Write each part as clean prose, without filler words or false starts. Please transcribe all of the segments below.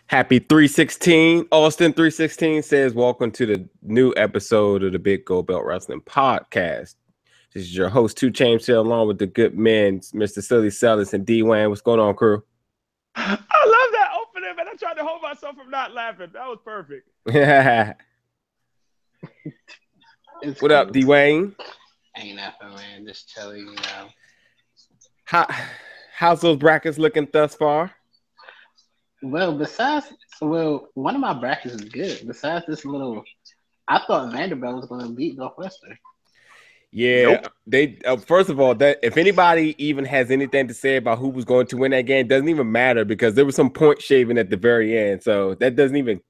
Happy 316. Austin 316 says, welcome to the new episode of the Big Gold Belt Wrestling Podcast. This is your host, 2 Chains, along with the good men, Mr. Silly Sellers and D-Wayne. What's going on, crew? I love that opening, man. I tried to hold myself from not laughing. That was perfect. What up, D-Wayne? Ain't nothing, man. Just telling you now. How's those brackets looking thus far? Well, one of my brackets is good. Besides this little, I thought Vanderbilt was going to beat Northwestern. Yeah, nope. They first of all, that if anybody even has anything to say about who was going to win that game, doesn't even matter because there was some point shaving at the very end, so that doesn't even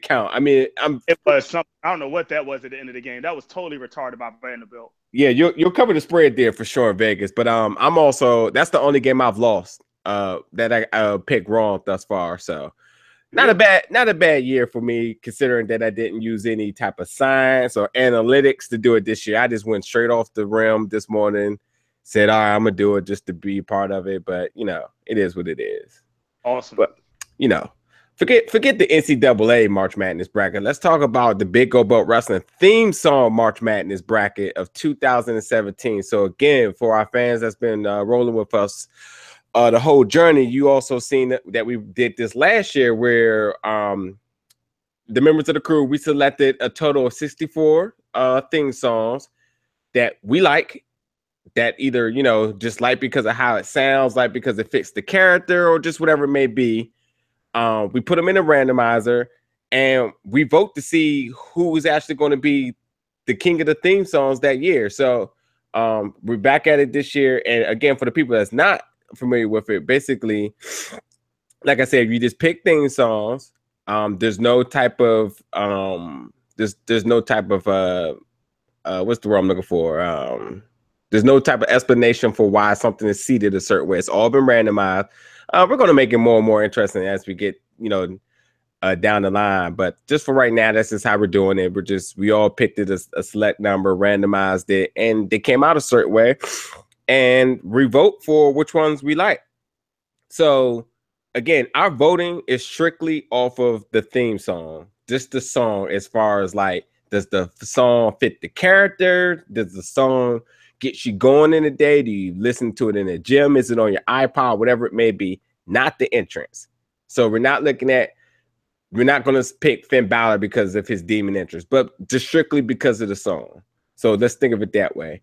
count. I mean, it was something. I don't know what that was at the end of the game. That was totally retarded by Vanderbilt. Yeah, you'll cover the spread there for sure in Vegas, but I'm also that's the only game I've lost that I picked wrong thus far. So not a bad year for me, considering that I didn't use any type of science or analytics to do it this year. I just went straight off the rim this morning, said, all right, I'm gonna do it just to be part of it. But it is what it is. Awesome. But forget the NCAA March Madness bracket. Let's talk about the Big Gold Belt Wrestling theme song March Madness bracket of 2017. So again, for our fans that's been rolling with us the whole journey, you also seen that we did this last year where the members of the crew, we selected a total of 64 theme songs that we like, that either, just like because of how it sounds, like because it fits the character or just whatever it may be. We put them in a randomizer and we vote to see who is actually going to be the king of the theme songs that year. So we're back at it this year. And again, for the people that's not familiar with it, basically, like I said, you just pick theme songs. There's no type of there's no type of what's the word I'm looking for? There's no type of explanation for why something is seated a certain way. It's all been randomized. We're going to make it more and more interesting as we get down the line, but just for right now, that's just how we're doing it. We all picked it a select number, randomized it, and they came out a certain way, and we vote for which ones we like. So again, our voting is strictly off of the theme song, just the song. As far as like, does the song fit the character? Does the song get you going in the day? Do you listen to it in the gym? Is it on your iPod? Whatever it may be, not the entrance. So we're not going to pick Finn Balor because of his demon entrance, but just strictly because of the song. So let's think of it that way.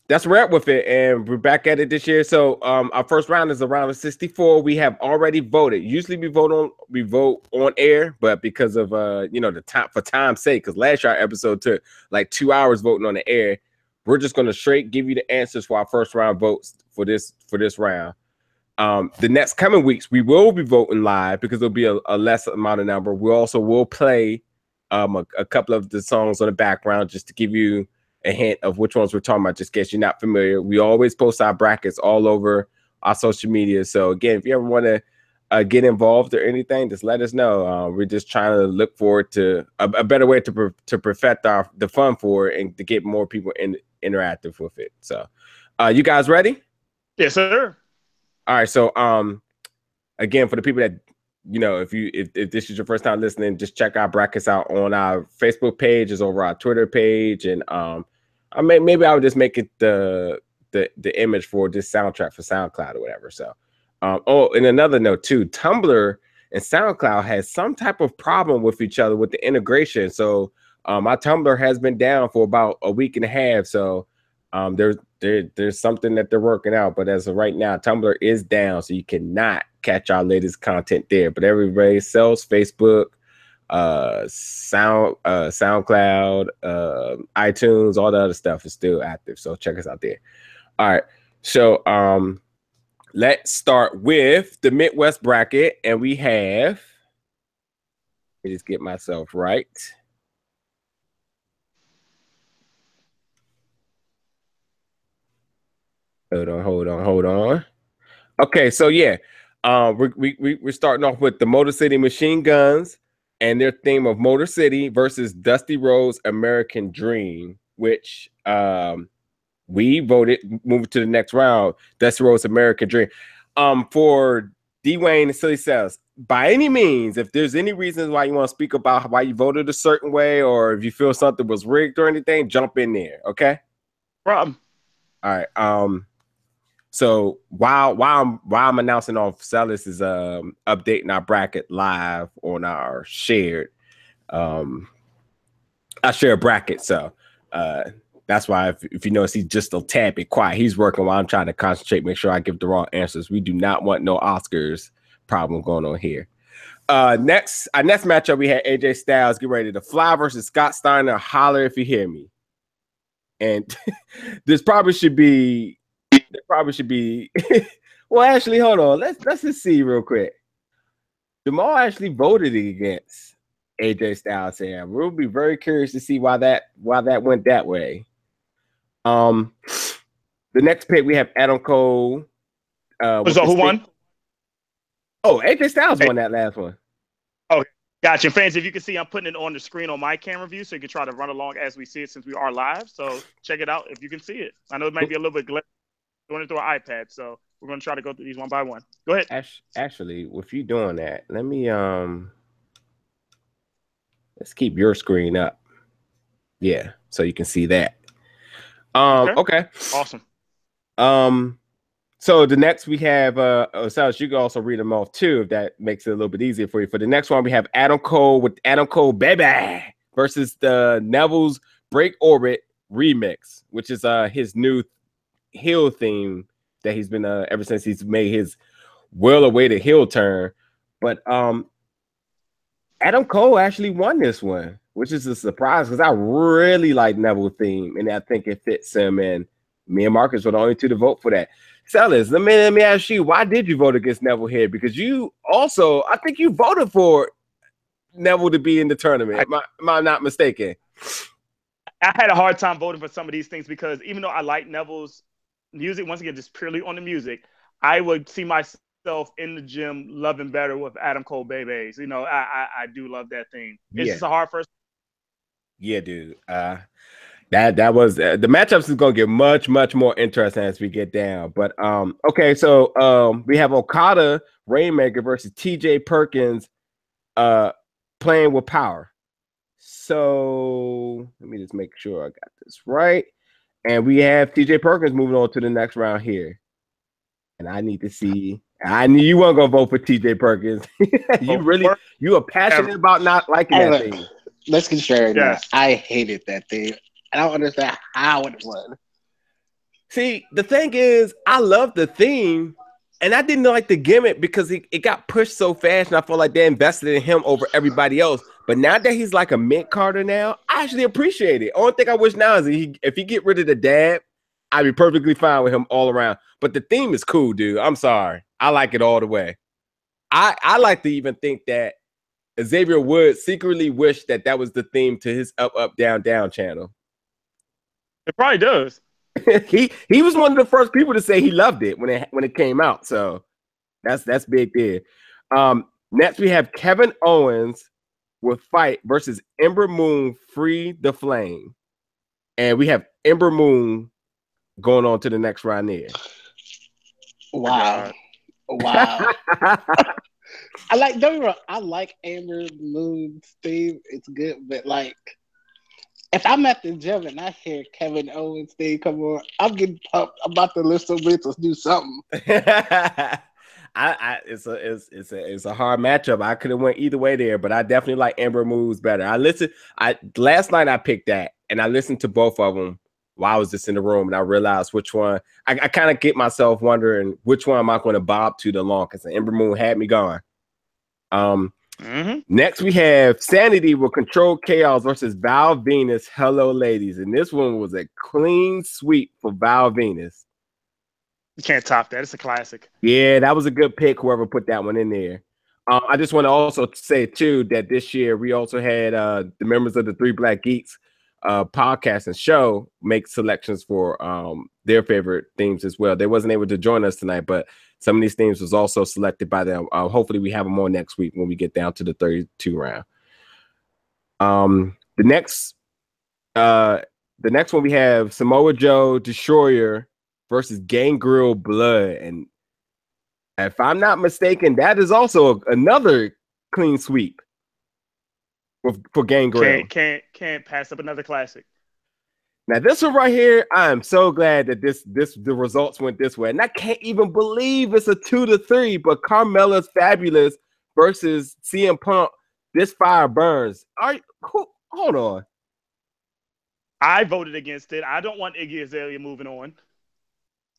That's where we're at with it, and we're back at it this year. So our first round is a round of 64. We have already voted. Usually we vote on air, but because of the time, for time's sake, because last year our episode took like 2 hours voting on the air, we're just going to straight give you the answers for our first round votes for this round. The next coming weeks we will be voting live because there'll be a less amount of number. We also will play a couple of the songs on the background just to give you a hint of which ones we're talking about, just in case you're not familiar. We always post our brackets all over our social media. So again, if you ever want to get involved or anything, just let us know. We're just trying to look forward to a better way to perfect the fun for it and to get more people interactive with it. So you guys ready? Yes, sir. All right. So again, for the people that if this is your first time listening, just check our brackets out on our Facebook page, is over our Twitter page, and maybe I would just make it the image for this soundtrack for SoundCloud or whatever. So, and another note too, Tumblr and SoundCloud has some type of problem with each other with the integration. So, my Tumblr has been down for about a week and a half. So, there's something that they're working out, but as of right now, Tumblr is down, so you cannot catch our latest content there. But everybody else, Facebook, SoundCloud, iTunes, all the other stuff is still active. So check us out there. All right. So let's start with the Midwest bracket, and we have. Let me just get myself right. Hold on. Okay, so yeah, we're starting off with the Motor City Machine Guns and their theme of Motor City versus Dusty Rhodes' American Dream, which we voted moving to the next round. Dusty Rhodes' American Dream. For Dwayne and Silly Cells, by any means, if there's any reasons why you want to speak about why you voted a certain way, or if you feel something was rigged or anything, jump in there. Okay. Problem. All right. So while I'm announcing off, Celis is updating our bracket live on our shared. I share a bracket, so that's why if you notice he's just a tad bit quiet. He's working while I'm trying to concentrate, make sure I give the wrong answers. We do not want no Oscars problem going on here. Our next matchup, we had AJ Styles get ready to fly versus Scott Steiner. Holler if you hear me. And this probably should be. Well, actually, hold on. Let's just see real quick. Jamal actually voted against AJ Styles here. We'll be very curious to see why that went that way. The next pick we have Adam Cole. So who won? Oh, AJ Styles won that last one. Oh, gotcha. Fans, if you can see, I'm putting it on the screen on my camera view, so you can try to run along as we see it since we are live. So check it out if you can see it. I know it might be a little bit glitchy doing it through an iPad, so we're going to try to go through these one by one. Go ahead. Actually, if you're doing that, let me let's keep your screen up. Yeah, so you can see that. Okay. Awesome. So the next we have Silas, you can also read them off too if that makes it a little bit easier for you. For the next one, we have Adam Cole with Adam Cole Baby versus the Neville's Break Orbit remix, which is his new heel theme that he's been ever since he's made his well-awaited heel turn. But Adam Cole actually won this one, which is a surprise because I really like Neville theme and I think it fits him. And me and Marcus were the only two to vote for that. Sellers, let me ask you, why did you vote against Neville here? Because you also, I think you voted for Neville to be in the tournament. Am I not mistaken? I had a hard time voting for some of these things because even though I like Neville's music, once again, just purely on the music, I would see myself in the gym loving better with Adam Cole Babies. You know, I do love that thing. It's just a hard first. Yeah, dude. That was the matchups is gonna get much more interesting as we get down. But okay, so we have Okada Rainmaker versus TJ Perkins playing with power. So let me just make sure I got this right. And we have TJ Perkins moving on to the next round here. And I need to see. I knew you weren't gonna vote for TJ Perkins. You are passionate about not liking that thing. Let's get straight. Yeah, I hated that thing. I don't understand how it won. See, the thing is, I love the theme, and I didn't like the gimmick because it got pushed so fast, and I felt like they invested in him over everybody else. But now that he's like a mid-carder now, I actually appreciate it. Only thing I wish now is if he get rid of the dab, I'd be perfectly fine with him all around. But the theme is cool, dude. I'm sorry. I like it all the way. I like to even think that Xavier Woods secretly wished that was the theme to his Up, Up, Down, Down channel. It probably does. he was one of the first people to say he loved it when it came out. So that's big there. Next we have Kevin Owens with Fight versus Ember Moon Free the Flame. And we have Ember Moon going on to the next round there. Wow. I like Ember Moon's theme. It's good, but like if I'm at the gym and I hear Kevin Owens thing come on, I'm getting pumped. I'm about to lift some weights. Let's do something. It's a hard matchup. I could have went either way there, but I definitely like Ember Moves better. Last night I picked that, and I listened to both of them while I was just in the room, and I realized which one. I kind of get myself wondering which one am I going to bob to the longest. And Ember Moon had me going. Next we have Sanity with Control Chaos versus Val Venus. Hello, ladies, and this one was a clean sweep for Val Venus. You can't top that. It's a classic. Yeah, that was a good pick. Whoever put that one in there. I just want to also say too that this year we also had the members of the Three Black Geeks podcast and show make selections for their favorite themes as well. They wasn't able to join us tonight, but some of these themes was also selected by them. Hopefully we have them on next week when we get down to the 32 round. The next one we have Samoa Joe Destroyer versus Gangrel Blood. And If I'm not mistaken, that is also another clean sweep for Gangrel. Can't pass up another classic. Now this one right here, I am so glad that the results went this way, and I can't even believe it's a 2-3. But Carmella's Fabulous versus CM Punk. This fire burns. Hold on. I voted against it. I don't want Iggy Azalea moving on.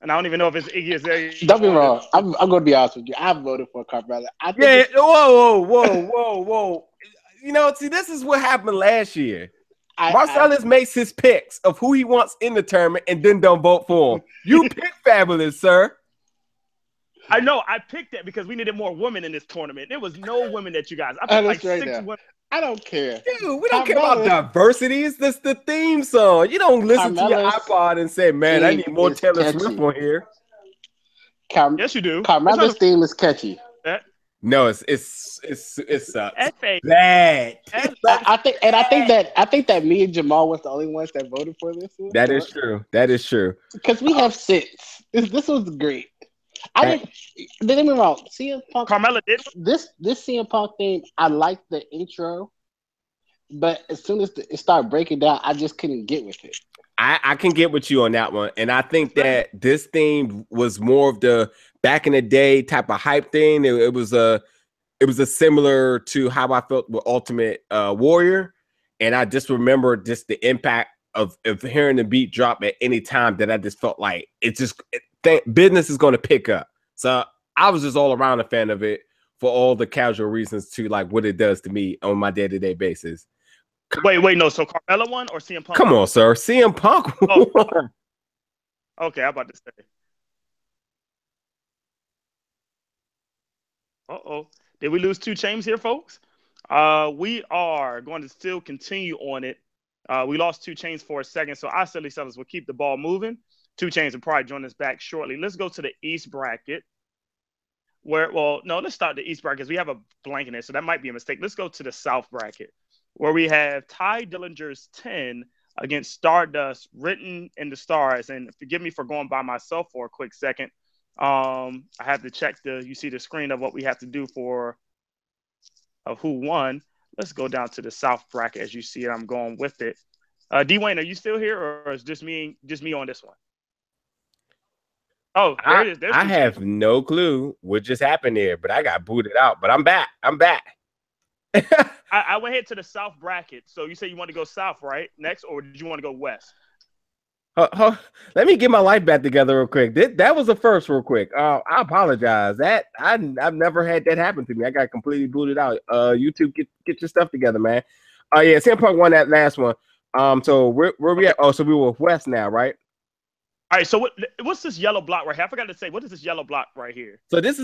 And I don't even know if it's Iggy Azalea. Don't be wrong. I'm going to be honest with you. I voted for Carmella. Whoa. You know, see, this is what happened last year. Marcellus makes his picks of who he wants in the tournament and then don't vote for him. You pick Fabulous, sir. I know. I picked that because we needed more women in this tournament. There was no women that you guys. I picked like 6 women. I don't care. Dude, we don't care about diversity. It's just the theme song. You don't listen to your iPod and say, man, I need more Taylor Swift on here. Yes, you do. Carmella's theme is catchy. No, it sucks. Bad. I think that me and Jamal was the only ones that voted for this one. That is true. Because we have 6. This was great. Don't get me wrong. CM Punk. Carmella did this CM Punk thing. I liked the intro, but as soon as it started breaking down, I just couldn't get with it. I can get with you on that one, and I think that this theme was more of the back in the day type of hype thing. It was a similar to how I felt with Ultimate Warrior, and I just remember just the impact of hearing the beat drop at any time that I just felt like business is going to pick up. So I was just all around a fan of it for all the casual reasons to like what it does to me on my day-to-day basis. Wait, no. So Carmella won or CM Punk? Come on, sir. CM Punk won. Okay, I'm about to say. Did we lose 2 Chainz here, folks? We are going to still continue on it. We lost 2 Chainz for a second, so our silly sellers will keep the ball moving. 2 Chainz will probably join us back shortly. Let's go to the East bracket. Let's start the East bracket because we have a blank in there, so that might be a mistake. Let's go to the South bracket where we have Ty Dillinger's 10 against Stardust written in the stars. And forgive me for going by myself for a quick second. I have to check you see the screen of what we have to do of who won. Let's go down to the South bracket as you see it. I'm going with it. D-Wayne, are you still here or is just me on this one? Oh, there it is. I have no clue what just happened there, but I got booted out. But I'm back. I went ahead to the South bracket. So you say you want to go South, right? Next, or did you want to go West? Let me get my life back together real quick. That was the first real quick. I apologize. I've never had that happen to me. I got completely booted out. YouTube, get your stuff together, man. Yeah, CM Punk won that last one. So where we at? Oh, so we were West now, right? All right, so what's this yellow block right here? I forgot to say, what is this yellow block right here? So this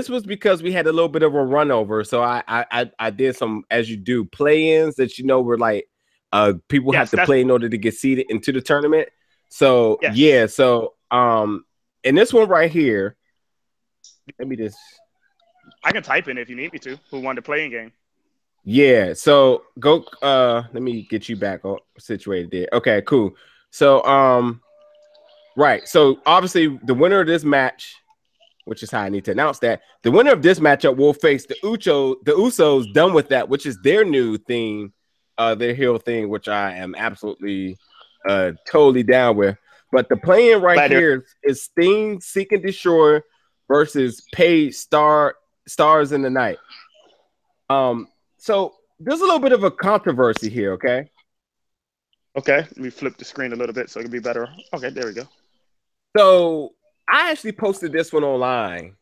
was because we had a little bit of a run over. So I did some, as you do, play-ins that were like people have to play in order to get seeded into the tournament. So yeah, so in this one right here, let me just I can type in if you need me to. Who won the playing game? Yeah, so go let me get you back situated there. Okay, cool. So right. So obviously the winner of this match, which is how I need to announce that, the winner of this matchup will face the Usos done with that, which is their new thing, their heel thing, which I am absolutely totally down with. But the play-in right here is Sting, Seek and Destroy versus Paige Stars in the Night. So there's a little bit of a controversy here, okay? Okay, let me flip the screen a little bit so it can be better. Okay, there we go. So I actually posted this one online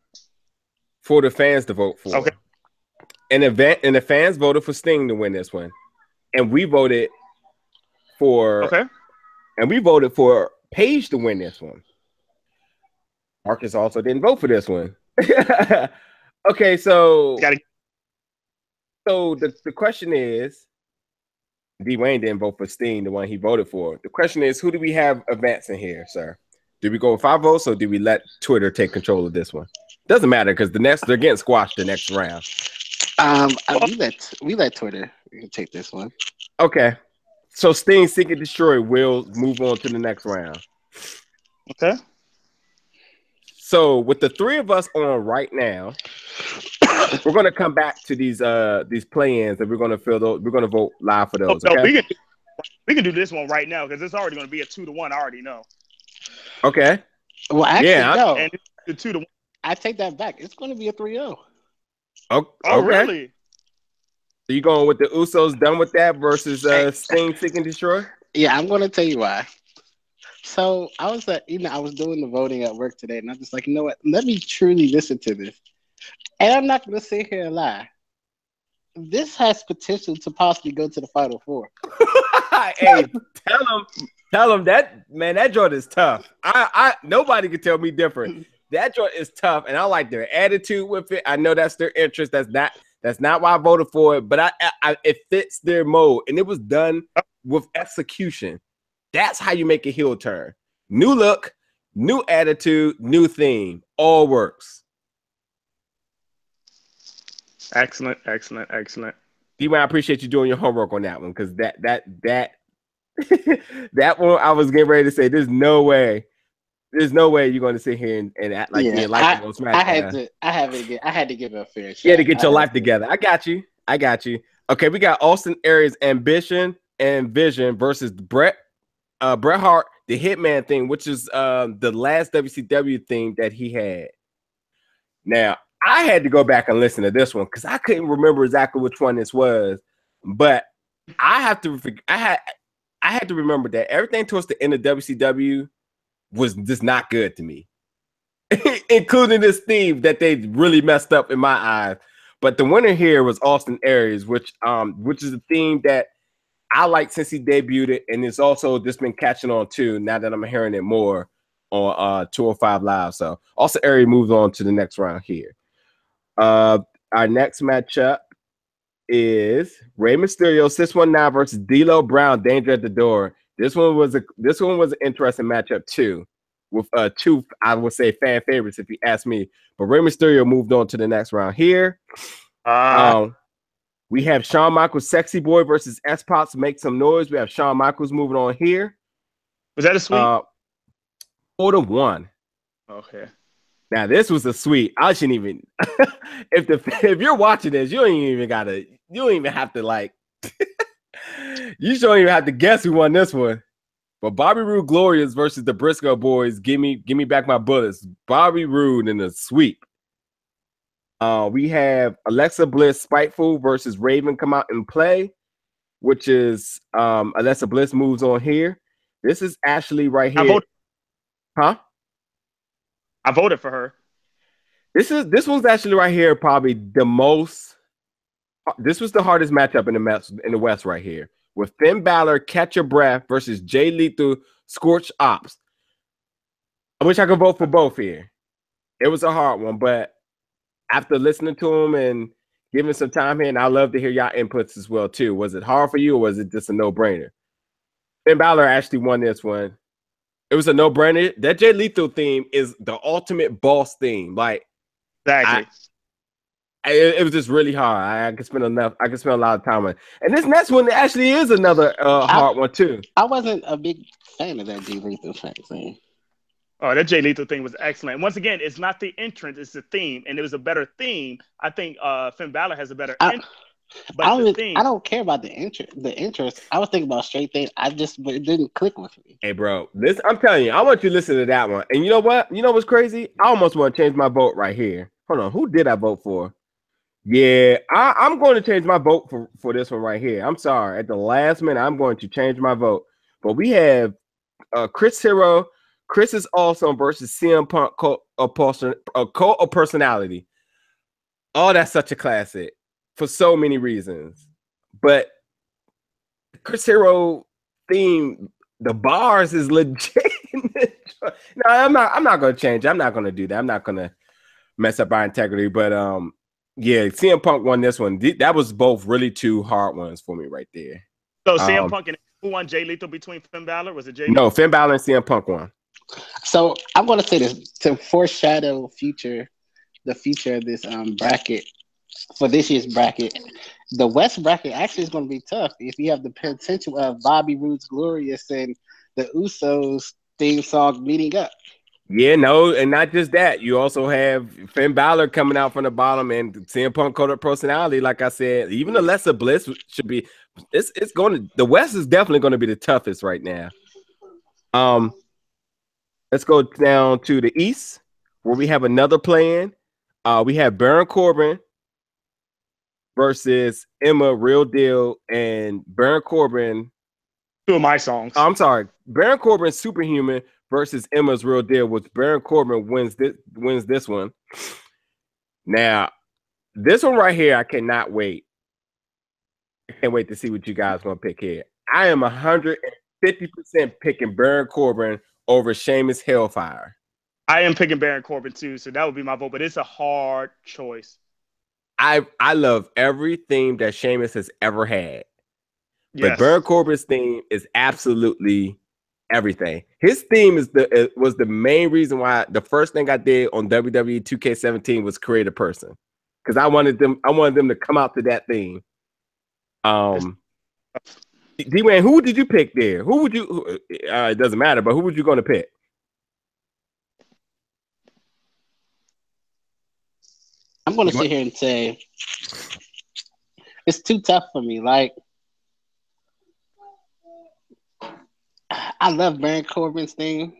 for the fans to vote for. Okay. And the fans voted for Sting to win this one. And we voted for Paige to win this one. Marcus also didn't vote for this one. Okay, so the question is, D-Wayne didn't vote for Sting, the one he voted for. The question is, who do we have advancing here, sir? Did we go with 5 votes, or did we let Twitter take control of this one? Doesn't matter because they're getting squashed the next round. We let Twitter take this one. Okay, so Sting, Seek and Destroy will move on to the next round. Okay. So with the three of us on right now, we're gonna come back to these play-ins and we're gonna fill those. We're gonna vote live for those. Okay. No, we can do this one right now because it's already going to be a 2-1. I already know. Okay. Well, actually, no. And it's a 2-1. I take that back. It's going to be a 3-0. Oh, really? So you going with the Usos done with that versus Sting, Seek, and Destroy? Yeah, I'm going to tell you why. So I was I was doing the voting at work today, and I'm just like, you know what? Let me truly listen to this. And I'm not going to sit here and lie. This has potential to possibly go to the Final Four. Hey, tell them that, man, that joint is tough. I nobody can tell me different. That joint is tough, and I like their attitude with it. I know that's their interest. That's not why I voted for it, but it fits their mode, and it was done with execution. That's how you make a heel turn. New look, new attitude, new theme. All works. Excellent. D-Man, I appreciate you doing your homework on that one because that that one I was getting ready to say. There's no way you're going to sit here and act like you like the most match. I had to give it a fair shot. You had to get your life together. I got you. Okay, we got Austin Aries' Ambition and Vision versus Bret Hart, the Hitman thing, which is the last WCW thing that he had. Now, I had to go back and listen to this one because I couldn't remember exactly which one this was, but I had to remember that everything towards the end of WCW was just not good to me, including this theme that they really messed up in my eyes. But the winner here was Austin Aries, which is a theme that I like since he debuted it, and it's also just been catching on too now that I'm hearing it more on 205 Live. So Austin Aries moves on to the next round here. Our next matchup is Rey Mysterio 619 versus D'Lo Brown, Danger at the Door. This one was an interesting matchup too, with two, I would say, fan favorites if you ask me. But Rey Mysterio moved on to the next round here. We have Shawn Michaels, Sexy Boy versus S-Pops, Make Some Noise. We have Shawn Michaels moving on here. Was that a sweep? 4-1. Okay. Now this was a sweep. I shouldn't even. if you're watching this, you don't even have to like. You don't even have to guess who won this one. But Bobby Roode Glorious versus the Briscoe Boys. Give me back my bullets. Bobby Roode in a sweep. We have Alexa Bliss Spiteful versus Raven come out and play, which is Alexa Bliss moves on here. This is Ashley right here. I voted for her. This one's actually right here probably the most. This was the hardest matchup in the West right here with Finn Balor Catch Your Breath versus Jay Lethal Scorch Ops. I wish I could vote for both here. It was a hard one, but after listening to them and giving some time here, and I love to hear y'all inputs as well too. Was it hard for you or was it just a no-brainer? Finn Balor actually won this one. It was a no-brainer. That Jay Lethal theme is the ultimate boss theme. Like, exactly. It was just really hard. I could spend a lot of time on it. And this next one actually is another hard one too. I wasn't a big fan of that Jay Lethal thing. Oh, that Jay Lethal thing was excellent. Once again, it's not the entrance, it's the theme. And it was a better theme. I think Finn Balor has a better entrance. But I don't care about the interest. I was thinking about straight thing. It didn't click with me. Hey, bro, I'm telling you, I want you to listen to that one. And you know what? You know what's crazy? I almost want to change my vote right here. Hold on, who did I vote for? Yeah, I'm going to change my vote for this one right here. I'm sorry. At the last minute, I'm going to change my vote. But we have Chris Hero, Chris is Awesome versus CM Punk, Cult of Personality. Oh, that's such a classic. For so many reasons, but Chris Hero theme, the bars is legit. No, I'm not gonna change. I'm not gonna do that. I'm not gonna mess up our integrity. But yeah, CM Punk won this one. That was both really two hard ones for me right there. So CM Punk and who won Jay Lethal between Finn Balor? Was it Jay? No, Finn Balor and CM Punk won. So I'm gonna say this to foreshadow the future of this bracket. For this year's bracket, the West bracket actually is going to be tough if you have the potential of Bobby Roode's Glorious and the Usos theme song meeting up. Yeah, no, and not just that. You also have Finn Balor coming out from the bottom, and CM Punk coded personality. Like I said, even Alexa Bliss should be. It's going to the West is definitely going to be the toughest right now. Let's go down to the East where we have another plan. We have Baron Corbin versus Emma Real Deal, and Baron Corbin. Two of my songs. I'm sorry, Baron Corbin's Superhuman versus Emma's Real Deal, which Baron Corbin wins this one. Now, this one right here, I cannot wait. I can't wait to see what you guys want to pick here. I am 150% picking Baron Corbin over Sheamus Hellfire. I am picking Baron Corbin too, so that would be my vote, but it's a hard choice. I love every theme that Sheamus has ever had. But Yes. Baron Corbin's theme is absolutely everything. His theme was the main reason why the first thing I did on WWE 2K17 was create a person, because I wanted them to come out to that theme. D-Wayne, who did you pick there? Who would you? It doesn't matter, but who would you going to pick? I'm going to sit here and say it's too tough for me. Like, I love Baron Corbin's thing.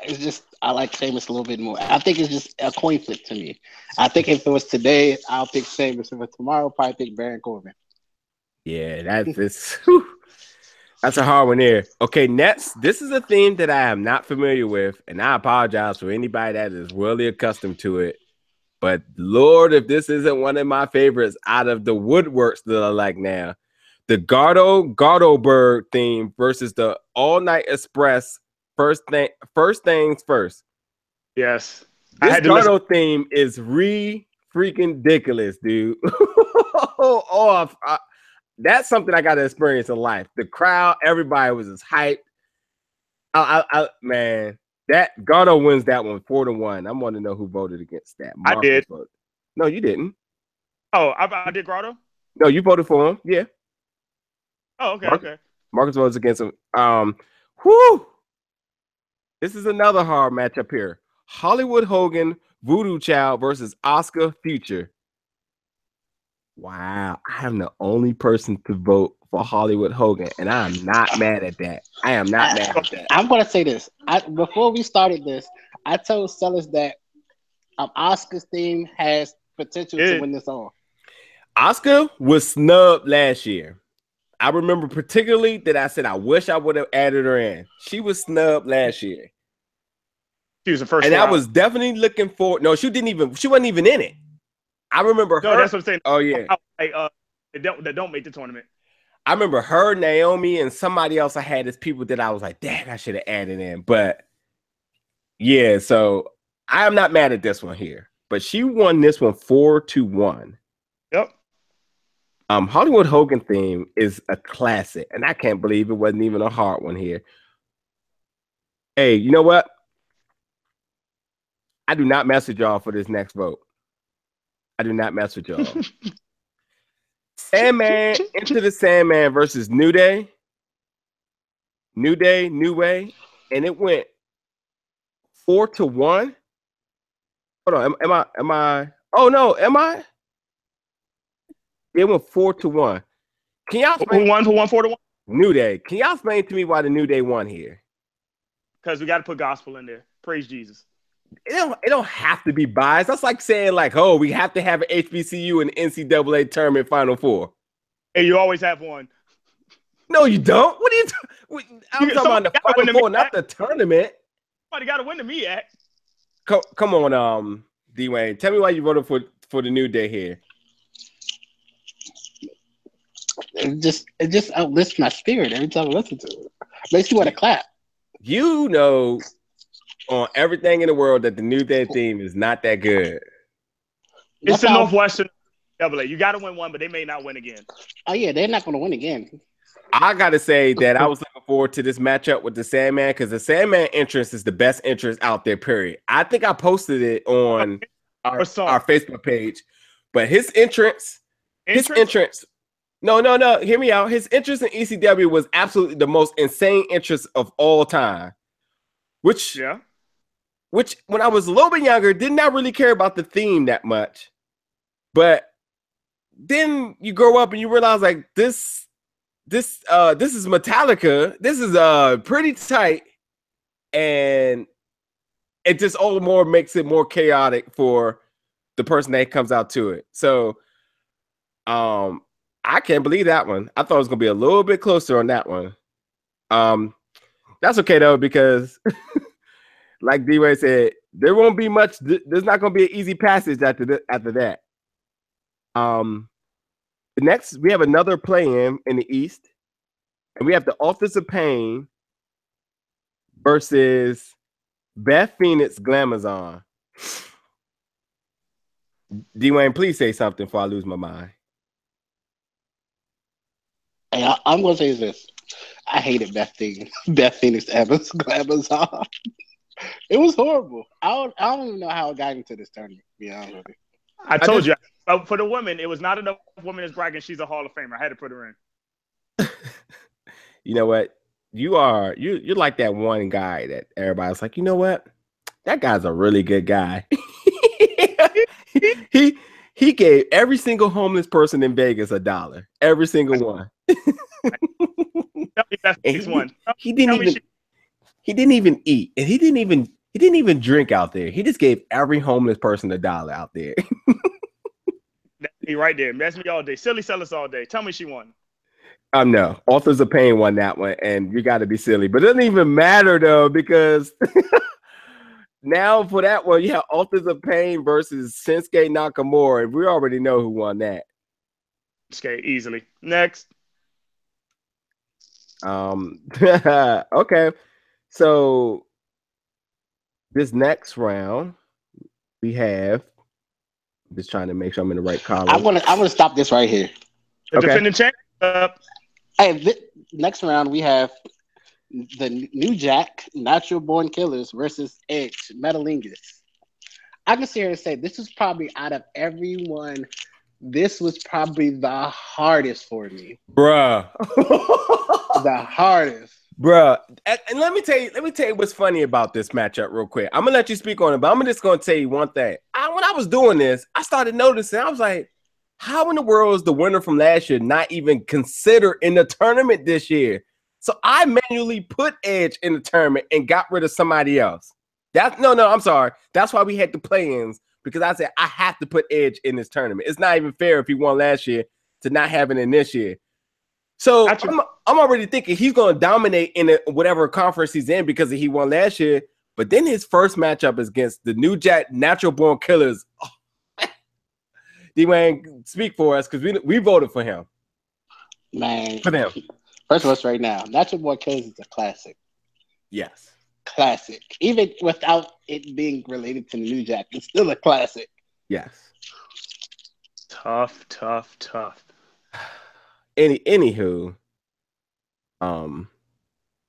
It's just I like Sheamus a little bit more. I think it's just a coin flip to me. I think if it was today, I'll pick Sheamus. If it's tomorrow, I'll probably pick Baron Corbin. Yeah, that's a hard one there. Okay, next, this is a theme that I am not familiar with, and I apologize for anybody that is really accustomed to it. But Lord, if this isn't one of my favorites out of the woodworks that I like now, the Gardo theme versus the All Night Express first things first. Yes. This Gardo theme is freaking ridiculous, dude. That's something I got to experience in life. The crowd, everybody was just hyped. Man, that Gardo wins that one 4-1. I want to know who voted against that. Marcus I did. Voted. No, you didn't. Oh, I did Gardo? No, you voted for him. Yeah. Oh, okay, okay. Marcus votes against him. Whoo! This is another hard matchup here. Hollywood Hogan, Voodoo Child versus Oscar Future. Wow, I am the only person to vote for Hollywood Hogan, and I am not mad at that. I am not mad at that. I'm going to say this. Before we started this, I told Sellers that Oscar's theme has potential to win this all. Oscar was snubbed last year. I remember particularly that I said I wish I would have added her in. She was snubbed last year. She was the first, and I was definitely looking for. No, she wasn't even in it. I remember her. No, that's what I'm saying. Oh yeah, that don't make the tournament. I remember her, Naomi, and somebody else I had as people that I was like, dang, I should have added in. But yeah, so I am not mad at this one here. But she won this one 4-1. Yep. Hollywood Hogan theme is a classic, and I can't believe it wasn't even a hard one here. Hey, you know what? I do not mess with y'all for this next vote. I do not mess with y'all. Sandman, Into the Sandman versus New Day. New Day, New Way. And it went 4-1. Hold on, am I? Oh no, am I? It went 4-1. Can y'all explain? Who won 4-1? New Day. Can y'all explain to me why the New Day won here? Because we got to put gospel in there. Praise Jesus. It don't have to be biased. That's like saying, like, oh, we have to have an HBCU and NCAA tournament Final Four. And you always have one. No, you don't. What are you talking? I'm talking about the Final Four, not the tournament. Somebody got to win the MEAC. Come on, D-Wayne. Tell me why you voted for the New Day here. It just uplifts my spirit every time I listen to it. Makes you want to clap. You know, on everything in the world that the New Day theme is not that good. It's the Northwestern AA. You got to win one, but they may not win again. Oh yeah, they're not going to win again. I gotta say that I was looking forward to this matchup with the Sandman because the Sandman entrance is the best entrance out there. Period. I think I posted it on our Facebook page, but his entrance. No. Hear me out. His entrance in ECW was absolutely the most insane entrance of all time. Which which when I was a little bit younger, did not really care about the theme that much. But then you grow up and you realize like this is Metallica. This is pretty tight, and it just all the more makes it more chaotic for the person that comes out to it. So I can't believe that one. I thought it was gonna be a little bit closer on that one. That's okay though, because like D-Way said, there won't be much. There's not gonna be an easy passage after that. Next we have another play-in the East, and we have the Authors of Pain versus Beth Phoenix Glamazon. D-Wayne, please say something before I lose my mind. Hey, I'm gonna say this. I hated Beth Phoenix Glamazon. It was horrible. I don't even know how it got into this tournament, to be honest with you. I told you. For the women, it was not enough women is bragging she's a Hall of Famer. I had to put her in. You know what? You're like that one guy that everybody's like, you know what? That guy's a really good guy. he gave every single homeless person in Vegas $1. Every single one. He didn't even eat, and he didn't even drink out there. He just gave every homeless person $1 out there. He right there. Mess me all day. Silly sell us all day. Tell me she won. No. Authors of Pain won that one, and you got to be silly. But it doesn't even matter, though, because now for that one, you have Authors of Pain versus Shinsuke Nakamura, and we already know who won that. Shinsuke, easily. Next. Okay. So this next round, we have. Just trying to make sure I'm in the right column. I'm gonna stop this right here. The defending champ. Hey, next round we have the New Jack Natural Born Killers versus Edge Metalingus. I can sit here and say this is probably out of everyone. This was probably the hardest for me, bruh. The hardest. Bruh, and let me tell you what's funny about this matchup real quick. I'm gonna let you speak on it, but I'm just gonna tell you one thing. When I was doing this, I started noticing. I was like, how in the world is the winner from last year not even considered in the tournament this year? So I manually put Edge in the tournament and got rid of somebody else. I'm sorry. That's why we had the play-ins, because I said I have to put Edge in this tournament. It's not even fair if he won last year to not have it in this year. So I'm already thinking he's going to dominate in whatever conference he's in because he won last year. But then his first matchup is against the New Jack Natural Born Killers. Oh. D-Wayne, speak for us because we voted for him. Man. For them. First of all, right now, Natural Born Killers is a classic. Yes. Classic. Even without it being related to New Jack, it's still a classic. Yes. Tough. Anywho,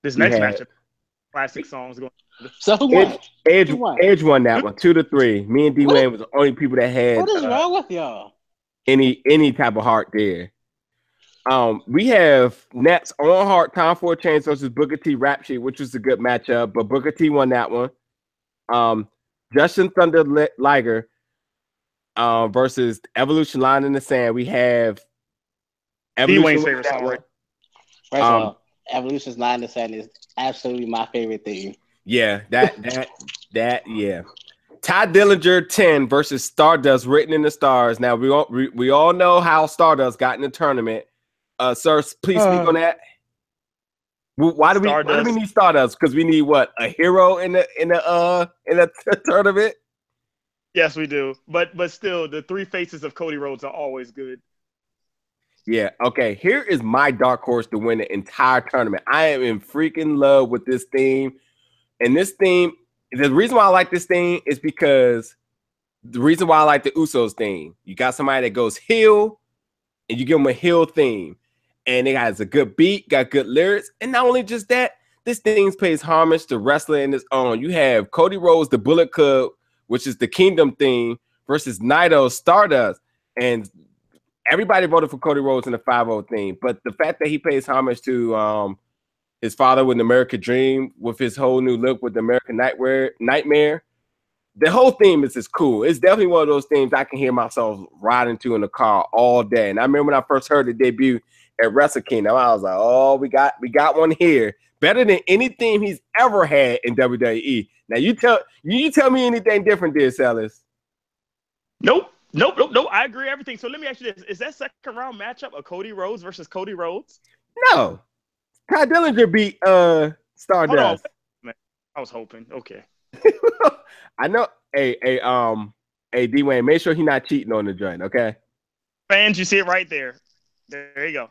this next matchup, classic songs going. So who won? Edge won that one 2-3. Me and D-Wayne was the only people that had. What is wrong with y'all? Any type of heart there. We have next on Heart Time for a Change versus Booker T Rap Sheet, which was a good matchup, but Booker T won that one. Justin Thunder Liger versus Evolution Line in the Sand. We have D-Wayne's favorite song, right? First of all, Evolution's Line in the Sand is absolutely my favorite thing. Yeah, that yeah. Ty Dillinger 10 versus Stardust Written in the Stars. Now we all know how Stardust got in the tournament. Sir, please speak on that. Why do we need Stardust? Because we need what, a hero in the tournament? Yes, we do. But still, the three faces of Cody Rhodes are always good. Yeah. Okay. Here is my dark horse to win the entire tournament. I am in freaking love with this theme, and this theme. The reason why I like this theme is because the reason why I like the Usos theme. You got somebody that goes heel, and you give them a heel theme. And it has a good beat, got good lyrics. And not only just that, this thing pays homage to wrestling in its own. You have Cody Rhodes, the Bullet Club, which is the Kingdom theme, versus Naito, Stardust. And everybody voted for Cody Rhodes in the 5-0 theme. But the fact that he pays homage to his father with the American Dream, with his whole new look with the American Nightmare, the whole theme is just cool. It's definitely one of those themes I can hear myself riding to in the car all day. And I remember when I first heard the debut at Wrestle Kingdom, I was like, oh, we got one here. Better than any theme he's ever had in WWE. Now you tell me anything different, dear Sellers. Nope. I agree with everything. So let me ask you this. Is that second round matchup of Cody Rhodes versus Cody Rhodes? No. Ty Dillinger beat Stardust. Man, I was hoping. Okay. I know. Hey, D-Wayne, make sure he's not cheating on the joint, okay? Fans, you see it right there. There you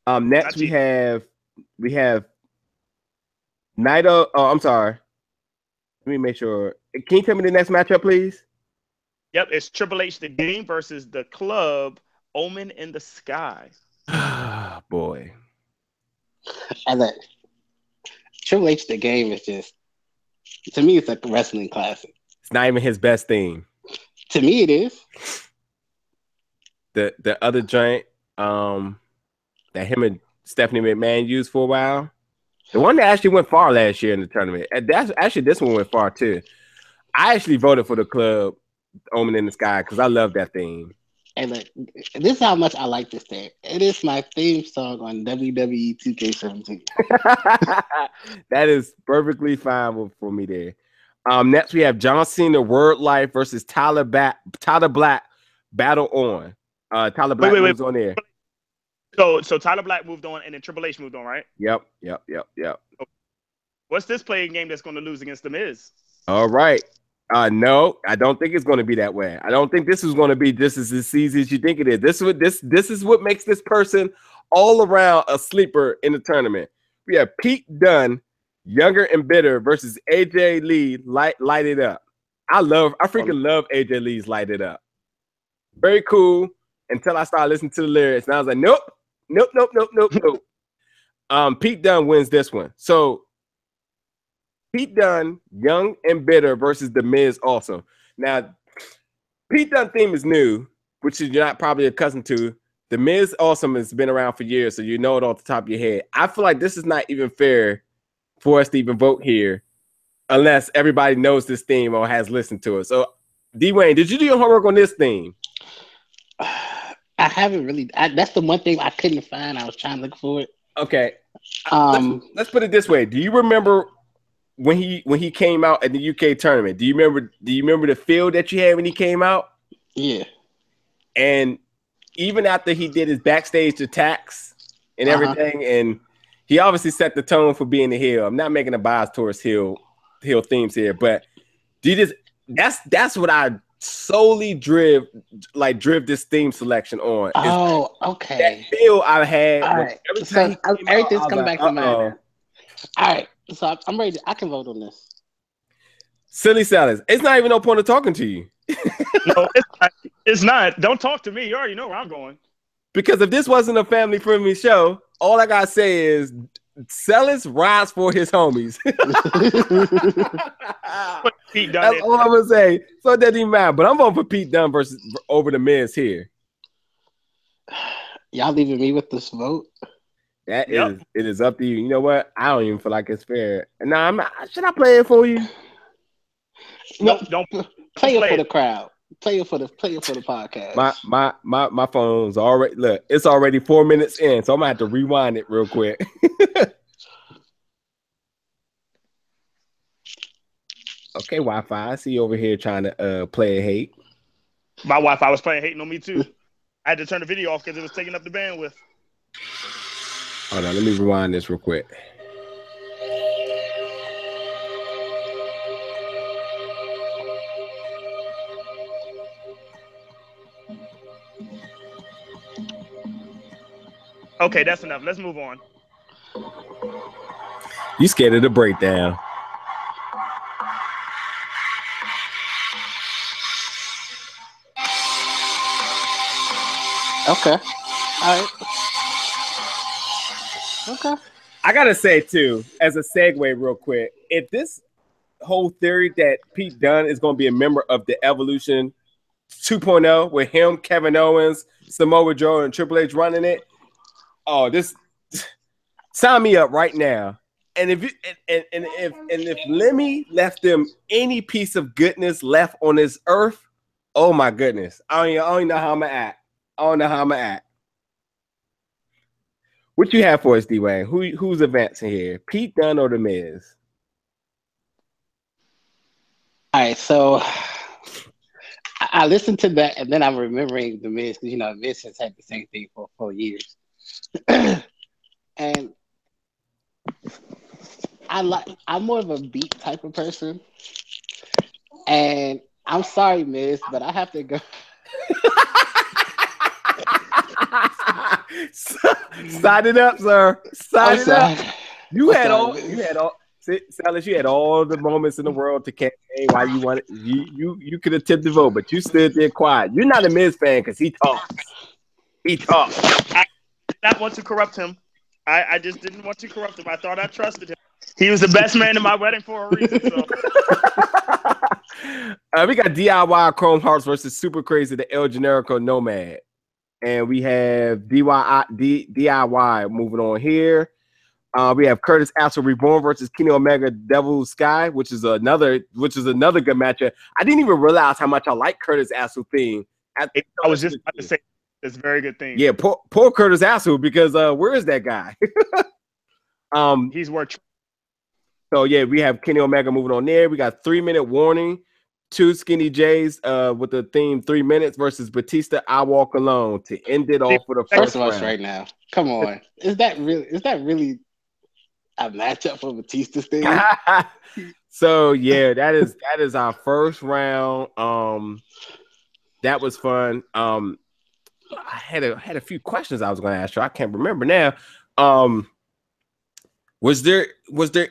go. Next we have Naito. Oh, I'm sorry. Let me make sure. Can you tell me the next matchup, please? Yep, it's Triple H the Game versus the Club, Omen in the Sky. Boy. And that Triple H the Game is just, to me, it's like a wrestling classic. It's not even his best theme. To me, it is. The other joint that him and Stephanie McMahon used for a while, the one that actually went far last year in the tournament. That's actually, this one went far too. I actually voted for the Club, Omen in the Sky, because I love that theme. And look, this is how much I like this thing. It is my theme song on WWE 2K17. That is perfectly fine for me there. Next, we have John Cena, Word Life versus Tyler Black, Battle On. Tyler Black moves on there. So Tyler Black moved on, and then Triple H moved on, right? Yep. What's this playing game that's going to lose against The Miz? All right. No, I don't think it's going to be that way. I don't think this is going to be just as easy as you think it is. This is what makes this person all around a sleeper in the tournament. We have Pete Dunne, Younger and Bitter versus AJ Lee, Light It Up. I freaking love AJ Lee's Light It Up. Very cool until I started listening to the lyrics, and I was like, nope. Pete Dunne wins this one. So Pete Dunne, Young and Bitter versus The Miz Awesome. Now, Pete Dunne theme is new, which you're not probably accustomed to. The Miz Awesome has been around for years, so you know it off the top of your head. I feel like this is not even fair for us to even vote here unless everybody knows this theme or has listened to it. So, D-Wayne, did you do your homework on this theme? I haven't really. That's the one thing I couldn't find. I was trying to look for it. Okay. Let's put it this way. Do you remember when he came out at the UK tournament? Do you remember the feel that you had when he came out? Yeah. And even after he did his backstage attacks and everything, and he obviously set the tone for being a heel. I'm not making a bias towards heel themes here, but that's what I solely driv this theme selection on. Oh, okay. That feel I had. All right. So everything's coming back to mind. All right. So I'm ready. I can vote on this. Silly Sellers. It's not even no point of talking to you. No, it's not. Don't talk to me. You already know where I'm going. Because if this wasn't a family-friendly show, all I gotta say is Sellers rides for his homies. That's all I'm gonna say. So it doesn't even matter. But I'm voting for Pete Dunne over The Miz here. Y'all leaving me with this vote? It is up to you. You know what? I don't even feel like it's fair. No, should I play it for you? No, don't play it for the crowd. Play it for the podcast. My phone's already it's already 4 minutes in, so I'm gonna have to rewind it real quick. Okay, Wi-Fi. I see you over here trying to play a hate. My Wi-Fi was playing hating on me too. I had to turn the video off because it was taking up the bandwidth. Hold on, let me rewind this real quick. Okay, that's enough. Let's move on. You scared of the breakdown. Okay. All right. Okay. I gotta say too, as a segue real quick, if this whole theory that Pete Dunne is gonna be a member of the Evolution 2.0 with him, Kevin Owens, Samoa Joe, and Triple H running it, oh, this sign me up right now. And if Lemmy left them any piece of goodness left on this earth, oh my goodness, I don't even know how I'm gonna act. I don't know how I'm gonna act. What you have for us, D-Wayne? Who's advancing here? Pete Dunne or The Miz? All right, so I listened to that, and then I'm remembering The Miz because The Miz has had the same thing for 4 years, and I'm more of a beat type of person, and I'm sorry, Miz, but I have to go. Sign it up, sir. Sign it up. You had all. Silas, you had all the moments in the world to campaign why you wanted. You could attempt to vote, but you stood there quiet. You're not a Miz fan because he talks. He talks. I did not want to corrupt him. I just didn't want to corrupt him. I thought I trusted him. He was the best man in my wedding for a reason. So. We got DIY Chrome Hearts versus Super Crazy, the El Generico Nomad. And we have DIY moving on here. We have Curtis Axel Reborn versus Kenny Omega Devil's Sky, which is another good matchup. I didn't even realize how much I like Curtis Axel theme. I was just about to say it's a very good thing. Yeah, poor Curtis Axel, because where is that guy? He's worth. So yeah, we have Kenny Omega moving on there. We got 3-minute warning. 2 Skinny J's with the theme 3 minutes versus Batista I Walk Alone to end it off with a first round. Right now. Come on. Is that really a matchup for Batista's thing? So yeah, that is our first round. That was fun. I had a few questions I was going to ask you. I can't remember now. Was there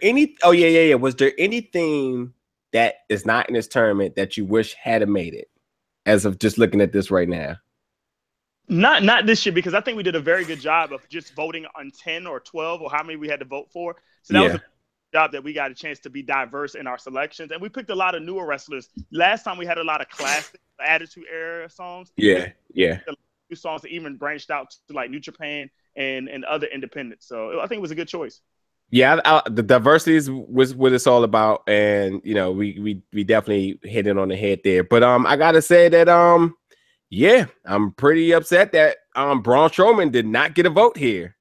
any? Oh yeah. Was there anything that is not in this tournament that you wish had made it, as of just looking at this right now? Not this year, because I think we did a very good job of just voting on 10 or 12 or how many we had to vote for. So that was a job that we got a chance to be diverse in our selections. And we picked a lot of newer wrestlers. Last time we had a lot of classic Attitude Era songs. Yeah. New songs that even branched out to like New Japan and other independents. So I think it was a good choice. Yeah, the diversity was what it's all about, and we definitely hit it on the head there. But I gotta say that I'm pretty upset that Braun Strowman did not get a vote here.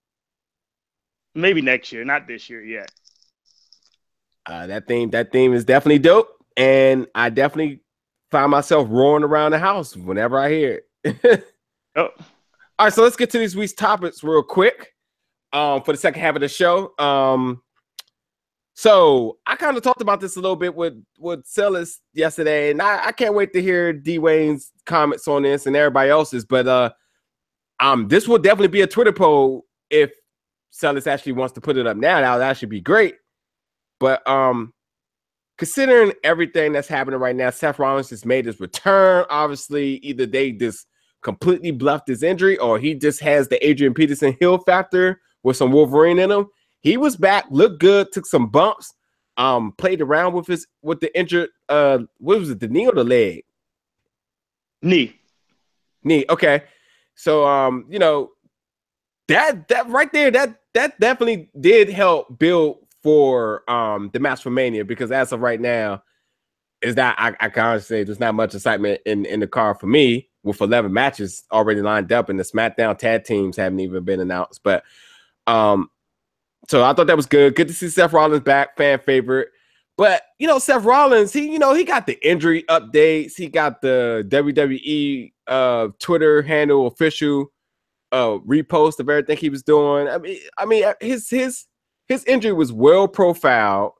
Maybe next year, not this year yet. That theme is definitely dope, and I definitely find myself roaring around the house whenever I hear it. Oh. All right, so let's get to these week's topics real quick. For the second half of the show. So I kind of talked about this a little bit with Silas yesterday, and I can't wait to hear D-Wayne's comments on this and everybody else's. But this will definitely be a Twitter poll if Silas actually wants to put it up now. That would actually be great. But considering everything that's happening right now, Seth Rollins just made his return. Obviously, either they just completely bluffed his injury, or he just has the Adrian Peterson heel factor with some Wolverine in him. He was back, looked good, took some bumps, played around with the injured. What was it, the knee or the leg? Knee. Okay. So that right there, that definitely did help build for the match for Mania, because as of right now, is that I can honestly say there's not much excitement in the card for me, with 11 matches already lined up, and the SmackDown tag teams haven't even been announced. But so I thought that was good. Good to see Seth Rollins back, fan favorite. But Seth Rollins, he got the injury updates. He got the WWE Twitter handle official repost of everything he was doing. I mean, his injury was well profiled.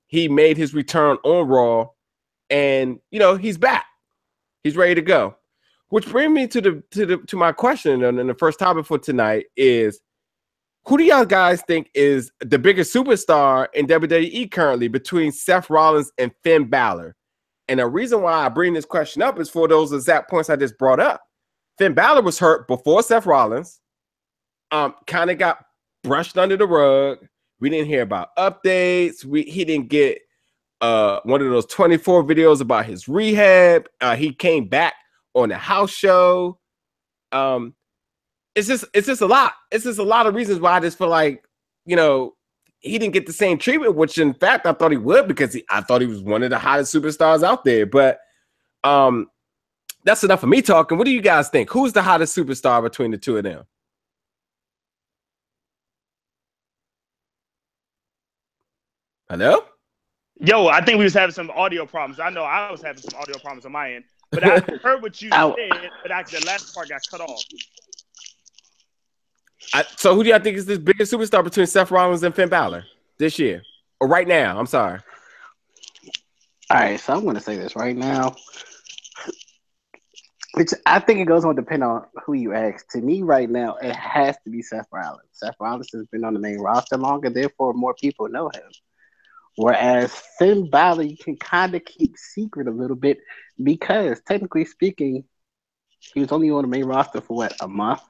He made his return on Raw, and he's back. He's ready to go. Which brings me to my question, and the first topic for tonight is, who do y'all guys think is the biggest superstar in WWE currently between Seth Rollins and Finn Balor? And the reason why I bring this question up is for those exact points I just brought up. Finn Balor was hurt before Seth Rollins. Kind of got brushed under the rug. We didn't hear about updates. He didn't get one of those 24 videos about his rehab. He came back on the house show. It's just a lot. It's just a lot of reasons why I just feel like, he didn't get the same treatment, which in fact I thought he would, because I thought he was one of the hottest superstars out there. But that's enough for me talking. What do you guys think? Who's the hottest superstar between the two of them? Hello? Yo, I think we was having some audio problems. I know I was having some audio problems on my end, but I heard what you said, but the last part got cut off. So who do y'all think is the biggest superstar between Seth Rollins and Finn Balor this year? Or right now, I'm sorry. All right, so I'm going to say this right now, which I think it goes on to depend on who you ask. To me right now, it has to be Seth Rollins. Seth Rollins has been on the main roster longer, therefore more people know him. Whereas Finn Balor, you can kind of keep secret a little bit because technically speaking, he was only on the main roster for a month?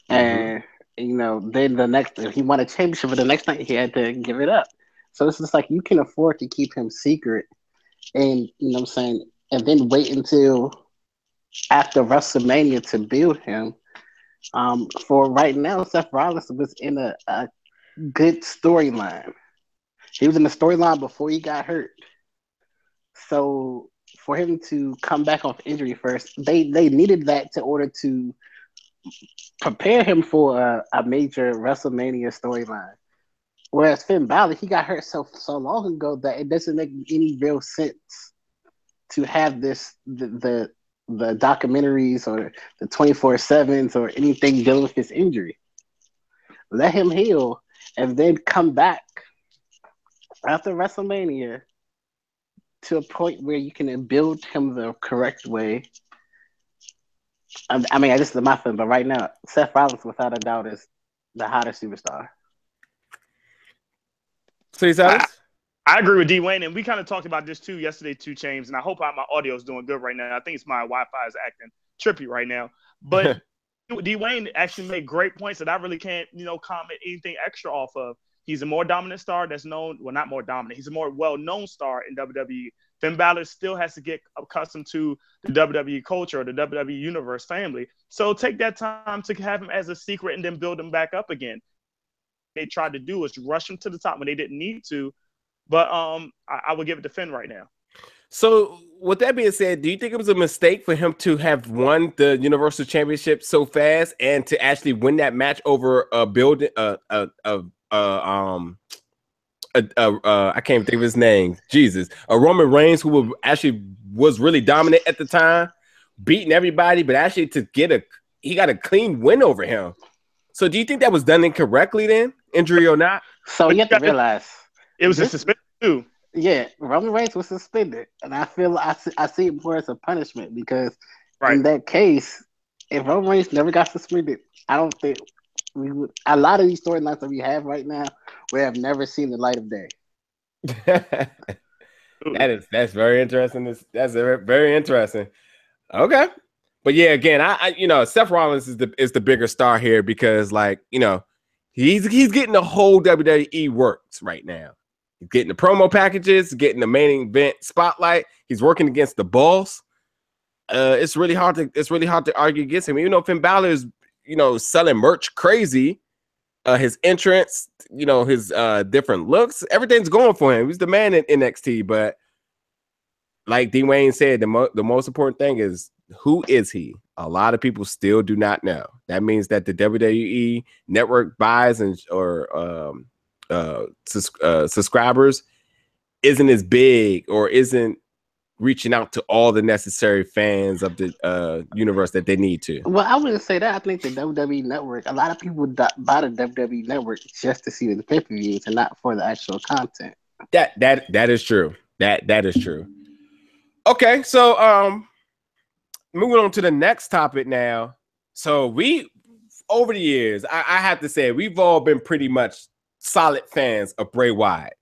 And, then the next, if he won a championship, but the next night he had to give it up. So it's just like you can afford to keep him secret and, and then wait until after WrestleMania to build him. For right now, Seth Rollins was in a good storyline. He was in the storyline before he got hurt. So for him to come back off injury first, they needed that in order to prepare him for a major WrestleMania storyline. Whereas Finn Balor, he got hurt so long ago that it doesn't make any real sense to have the documentaries or the 24/7s or anything dealing with his injury. Let him heal and then come back after WrestleMania to a point where you can build him the correct way. I mean, this is my feeling, but right now, Seth Rollins, without a doubt, is the hottest superstar. Please, Alex. I agree with D-Wayne, and we kind of talked about this too yesterday, 2 Chains, and I hope my audio is doing good right now. I think it's my Wi-Fi is acting trippy right now. But D-Wayne actually made great points that I really can't, comment anything extra off of. He's a more dominant star that's known, well, not more dominant. He's a more well-known star in WWE. Finn Balor still has to get accustomed to the WWE culture or the WWE Universe family. So take that time to have him as a secret and then build him back up again. They tried to do is rush him to the top when they didn't need to. But I would give it to Finn right now. So with that being said, do you think it was a mistake for him to have won the Universal Championship so fast and to actually win that match over a building, I can't think of his name. Jesus, a Roman Reigns who was really dominant at the time, beating everybody, but actually he got a clean win over him. So do you think that was done incorrectly then, injury or not? So you have to realize it was a suspension too. Yeah, Roman Reigns was suspended, and I feel I see it more as a punishment because in that case, if Roman Reigns never got suspended, I don't think we would. A lot of these storylines that we have right now, we have never seen the light of day. That's very interesting. That's very interesting. Okay, but yeah, again, I Seth Rollins is the bigger star here because he's getting the whole WWE works right now. He's getting the promo packages, getting the main event spotlight. He's working against the boss. It's really hard to argue against him. Even though Finn Balor is, selling merch crazy, his entrance, his different looks, everything's going for him. He's the man in NXT. But like D-Wayne said, the most important thing is, who is he? A lot of people still do not know. That means that the WWE network buys or subscribers isn't as big or isn't reaching out to all the necessary fans of the universe that they need to. Well, I wouldn't say that. I think the WWE network, a lot of people buy the WWE network just to see the pay-per-views and not for the actual content. That is true. That is true. Okay, so moving on to the next topic now. So we, over the years, I have to say, we've all been pretty much solid fans of Bray Wyatt.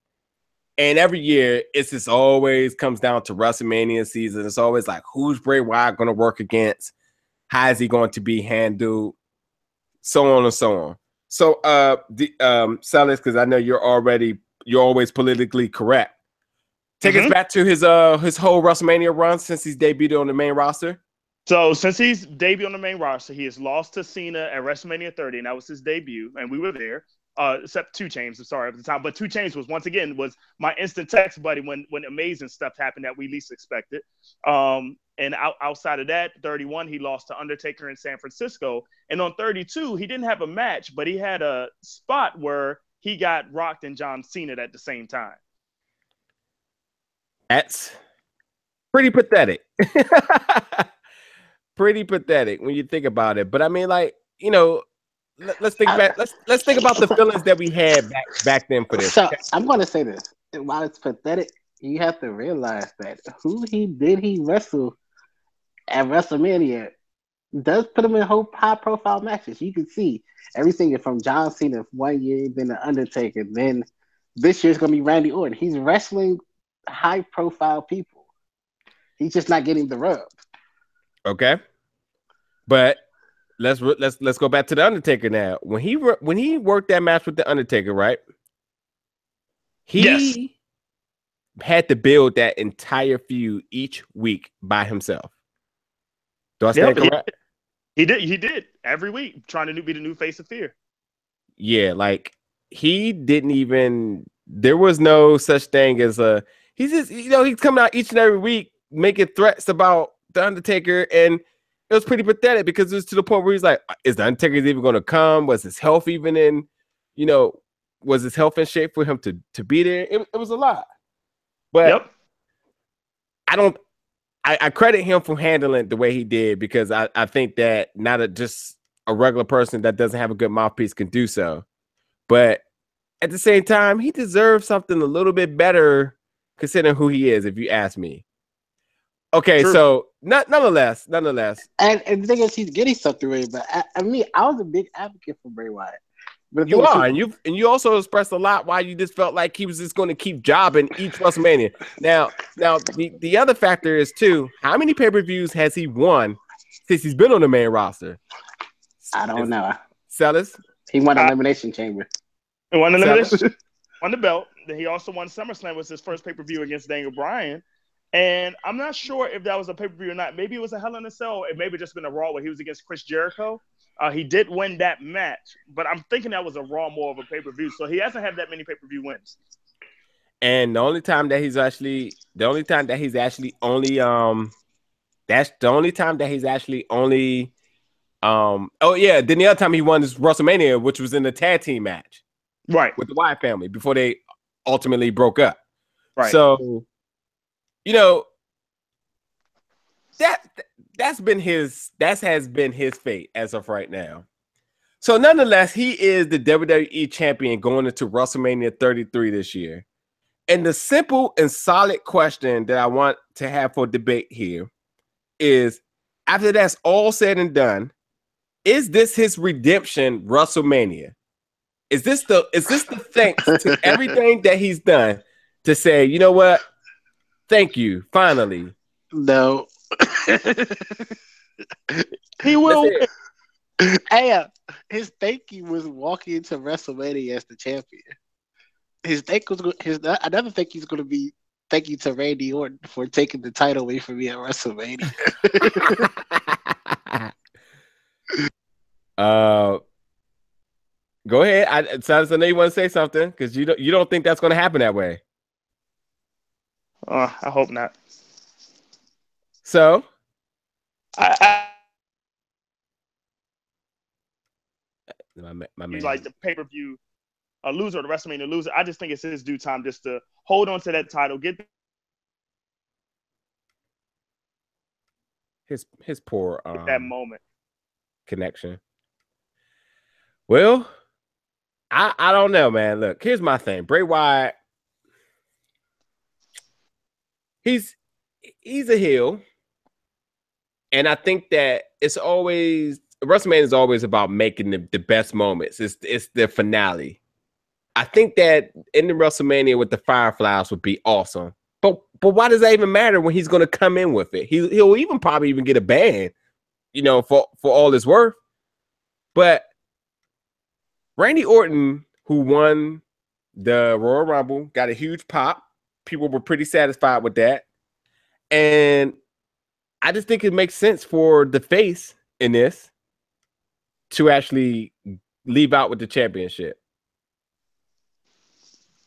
And every year, it's just always comes down to WrestleMania season. It's always like, who's Bray Wyatt going to work against? How is he going to be handled? So on and so on. So, Silas, because I know you're always politically correct. Take us back to his whole WrestleMania run since he's debuted on the main roster. So since he's debuted on the main roster, he has lost to Cena at WrestleMania 30, and that was his debut, and we were there. except 2 Chainz. I'm sorry at the time, but 2 Chainz was once again my instant text buddy when amazing stuff happened that we least expected. And outside of that, 31, he lost to Undertaker in San Francisco, and on 32, he didn't have a match, but he had a spot where he got Rocked and John Cena at the same time. That's pretty pathetic. Pretty pathetic when you think about it. But I mean, like, you know, let's think back. Let's think about the feelings that we had back then for this. So I'm going to say this. While it's pathetic, you have to realize that who he wrestle at WrestleMania does put him in high-profile matches. You can see everything from John Cena 1 year, then the Undertaker, then this year's going to be Randy Orton. He's wrestling high-profile people. He's just not getting the rub. Okay, but let's go back to the Undertaker now. When he worked that match with the Undertaker, right? He had to build that entire feud each week by himself. Do I stand correct? He did every week, trying to be the new face of fear. Yeah, like he didn't even. There was no such thing as a. He's just, you know, he's coming out each and every week making threats about the Undertaker, and it was pretty pathetic because it was to the point where he's like, "Is the Undertaker even going to come? Was his health even in? You know, was his health in shape for him to be there?" It was a lot, but I credit him for handling it the way he did, because I think that not just a regular person that doesn't have a good mouthpiece can do so. But at the same time, he deserves something a little bit better considering who he is, if you ask me. Okay, true. So nonetheless. And the thing is, he's getting something right. But I was a big advocate for Bray Wyatt. But you are, and you also expressed a lot why you just felt like he was just going to keep jobbing each WrestleMania. Now the other factor is too, how many pay-per-views has he won since he's been on the main roster? I don't know. Sellers? He won Elimination Chamber. He won Elimination. Won the belt. Then he also won SummerSlam, was his first pay-per-view against Daniel Bryan. And I'm not sure if that was a pay-per-view or not. Maybe it was a Hell in a Cell. It may have just been a Raw where he was against Chris Jericho. He did win that match, but I'm thinking that was a Raw more of a pay-per-view. So he hasn't had that many pay-per-view wins. And the only time that he's actually only then the other time he won is WrestleMania, which was in the tag team match. Right. With the Wyatt family before they ultimately broke up. Right. So, you know, that has been his fate as of right now. So nonetheless, he is the WWE champion going into WrestleMania 33 this year. And the simple and solid question that I want to have for debate here is, after that's all said and done, is this his redemption WrestleMania? Is this the thanks to everything that he's done to say, you know what? Thank you, finally. No. He will. Hey, his thank you was walking into WrestleMania as the champion. His another thank you is going to be thank you to Randy Orton for taking the title away from me at WrestleMania. Go ahead. I know you want to say something because you don't think that's going to happen that way. I hope not. So, my man. Like the pay-per-view loser, the WrestleMania loser. I just think it's his due time just to hold on to that title, get his poor that moment connection. Well, I don't know, man. Look, here's my thing. Bray Wyatt, he's a heel, and I think that WrestleMania is always about making the best moments. It's the finale. I think that in the WrestleMania with the Fireflies would be awesome. But why does that even matter when he's going to come in with it? He'll even probably even get a ban, you know, for all his worth. But Randy Orton, who won the Royal Rumble, got a huge pop. People were pretty satisfied with that. And I just think it makes sense for the face in this to actually leave out with the championship.